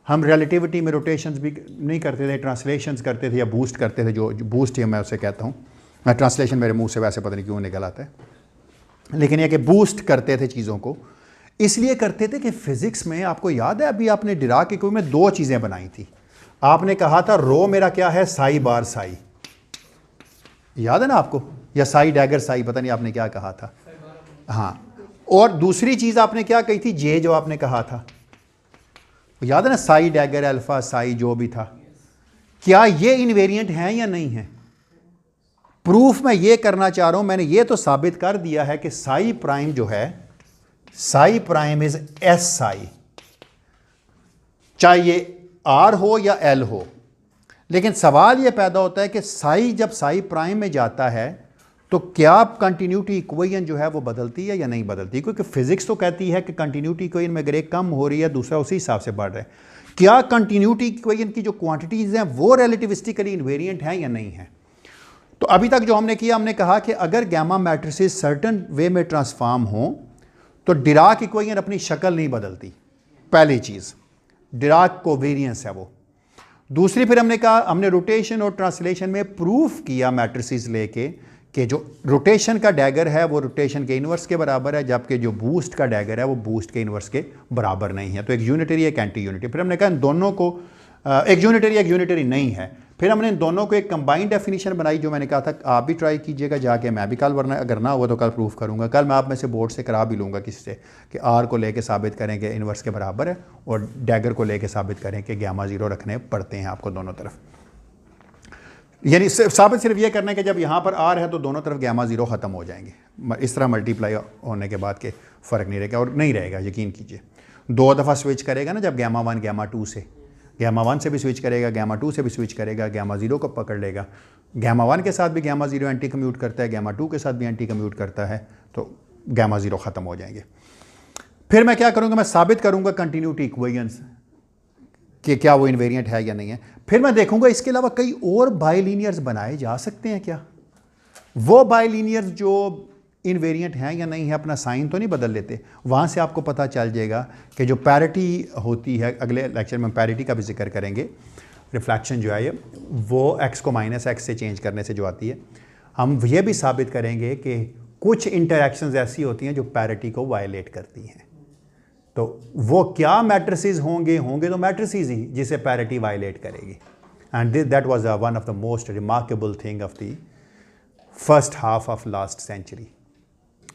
हम रिलेटिविटी में रोटेशंस भी नहीं करते थे, ट्रांसलेशंस करते थे या बूस्ट करते थे, जो बूस्ट ही मैं उसे कहता हूँ। मैं ट्रांसलेशन मेरे मुंह से वैसे पता नहीं क्यों निकल आता है, लेकिन यह कि बूस्ट करते थे चीज़ों को, इसलिए करते थे कि फिज़िक्स में आपको याद है अभी आपने डिराक इक्वेशन में दो चीज़ें बनाई थी। आपने कहा था रो मेरा क्या है, साई बार साई, याद है ना आपको, या साई डैगर साई, पता नहीं आपने क्या कहा था। हाँ, और दूसरी चीज़ आपने क्या कही थी, जे जो आपने कहा था, याद है ना, साई डैगर अल्फा साई जो भी था। क्या ये इनवेरिएंट हैं या नहीं है? प्रूफ मैं ये करना चाह रहा हूं, मैंने ये तो साबित कर दिया है कि साई प्राइम जो है, Sai prime is S Sai, चाहे ये आर हो या एल हो। लेकिन सवाल ये पैदा होता है कि साई जब साई प्राइम में जाता है तो क्या कंटिन्यूटी इक्वेशन जो है वो बदलती है या नहीं बदलती? क्योंकि फिजिक्स तो कहती है कि कंटिन्यूटी इक्वेशन में अगर एक कम हो रही है दूसरा उसी हिसाब से बढ़ रहा है। क्या कंटिन्यूटी इक्वेशन की जो क्वांटिटीज़ हैं वो रिलेटिविस्टिकली इन्वेरिएंट हैं या नहीं है? तो अभी तक जो हमने किया, हमने कहा कि अगर गामा मैट्रिसेस सर्टन वे में ट्रांसफॉर्म हों तो डिराक इक्वेशन अपनी शक्ल नहीं बदलती। पहली चीज़ डिराक कोवेरियंस है वो। दूसरी फिर हमने कहा, हमने रोटेशन और ट्रांसलेशन में प्रूफ किया मैट्रिसेस लेके कि जो रोटेशन का डैगर है वो रोटेशन के इन्वर्स के बराबर है, जबकि जो बूस्ट का डैगर है वो बूस्ट के इन्वर्स के बराबर नहीं है। तो एक यूनिटरी एक एंटी यूनिटरी। फिर हमने कहा इन दोनों को एक यूनिटरी नहीं है। फिर हमने इन दोनों को एक कंबाइंड डेफिनेशन बनाई, जो मैंने कहा था आप भी ट्राई कीजिएगा जाके, मैं भी कल, वरना अगर ना हुआ तो कल प्रूफ करूंगा। कल मैं आप में से बोर्ड से करा भी लूँगा किसी से कि आर को लेके साबित करें कि इन्वर्स के बराबर है, और डैगर को लेके साबित करें कि गामा ज़ीरो रखने पड़ते हैं आपको दोनों तरफ। यानी साबित सिर्फ ये करना है कि जब यहाँ पर आर है तो दोनों तरफ गामा ज़ीरो ख़त्म हो जाएंगे। इस तरह मल्टीप्लाई होने के बाद के फ़र्क नहीं रहेगा, और नहीं रहेगा, यकीन कीजिए। दो दफ़ा स्विच करेगा ना, जब गामा वन गामा टू से, गामा वन से भी स्विच करेगा, गामा टू से भी स्विच करेगा, गामा ज़ीरो को पकड़ लेगा। गामा वन के साथ भी गामा ज़ीरो एंटी कम्यूट करता है, गामा टू के साथ भी एंटी कम्यूट करता है, तो गामा ज़ीरो ख़त्म हो जाएंगे। फिर मैं क्या करूँगा, मैं साबित करूँगा कंटिन्यूटी इक्वेशंस कि क्या वो इन्वेरिएंट है या नहीं है। फिर मैं देखूंगा इसके अलावा कई और बाइलिनियर्स बनाए जा सकते हैं क्या, वो बाइलिनियर्स जो इन्वेरिएंट हैं या नहीं है, अपना साइन तो नहीं बदल लेते। वहाँ से आपको पता चल जाएगा कि जो पैरिटी होती है, अगले लेक्चर में पैरिटी का भी जिक्र करेंगे, रिफ्लेक्शन जो है ये वो x को -x से चेंज करने से जो आती है। हम ये भी साबित करेंगे कि कुछ इंटरैक्शंस ऐसी होती हैं जो पैरिटी को वायलेट करती हैं। तो वो क्या मैट्रिसेस होंगे तो मैट्रिसेस ही जिसे पैरिटी वायलेट करेगी। And that was one of the most remarkable thing of the first half of last century,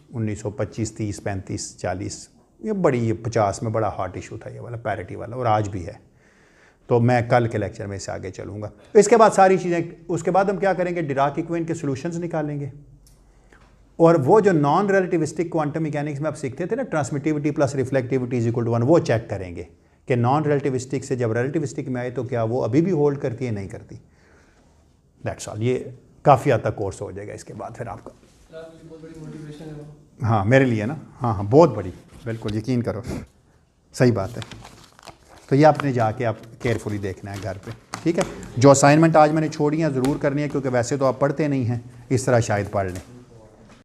1925, 30, 35, 40, ये 50 में बड़ा हॉट इशू था ये वाला पैरिटी वाला, और आज भी है। तो मैं कल के लेक्चर में इससे आगे चलूँगा। इसके बाद सारी चीज़ें, उसके बाद हम क्या करेंगे, डिराक इक्वेशन के सॉल्यूशंस निकालेंगे। और वो जो नॉन रिलेटिविस्टिक क्वांटम मैकेनिक्स में आप सीखते थे ना, transmittivity plus reflectivity is equal to 1, वो चेक करेंगे कि नॉन रिलेटिविस्टिक से जब रिलेटिविस्टिक में आए तो क्या वो अभी भी होल्ड करती है, नहीं करती। That's all. ये काफ़ी हद तक कोर्स हो जाएगा इसके बाद फिर आपका। बहुत बड़ी मोटिवेशन है वो। हाँ मेरे लिए ना, हाँ बहुत बड़ी, बिल्कुल यकीन करो, सही बात है। तो ये आपने जाके आप केयरफुली देखना है घर पे, ठीक है। जो असाइनमेंट आज मैंने छोड़ी हैं ज़रूर करनी है, क्योंकि वैसे तो आप पढ़ते नहीं हैं, इस तरह शायद पढ़ लें।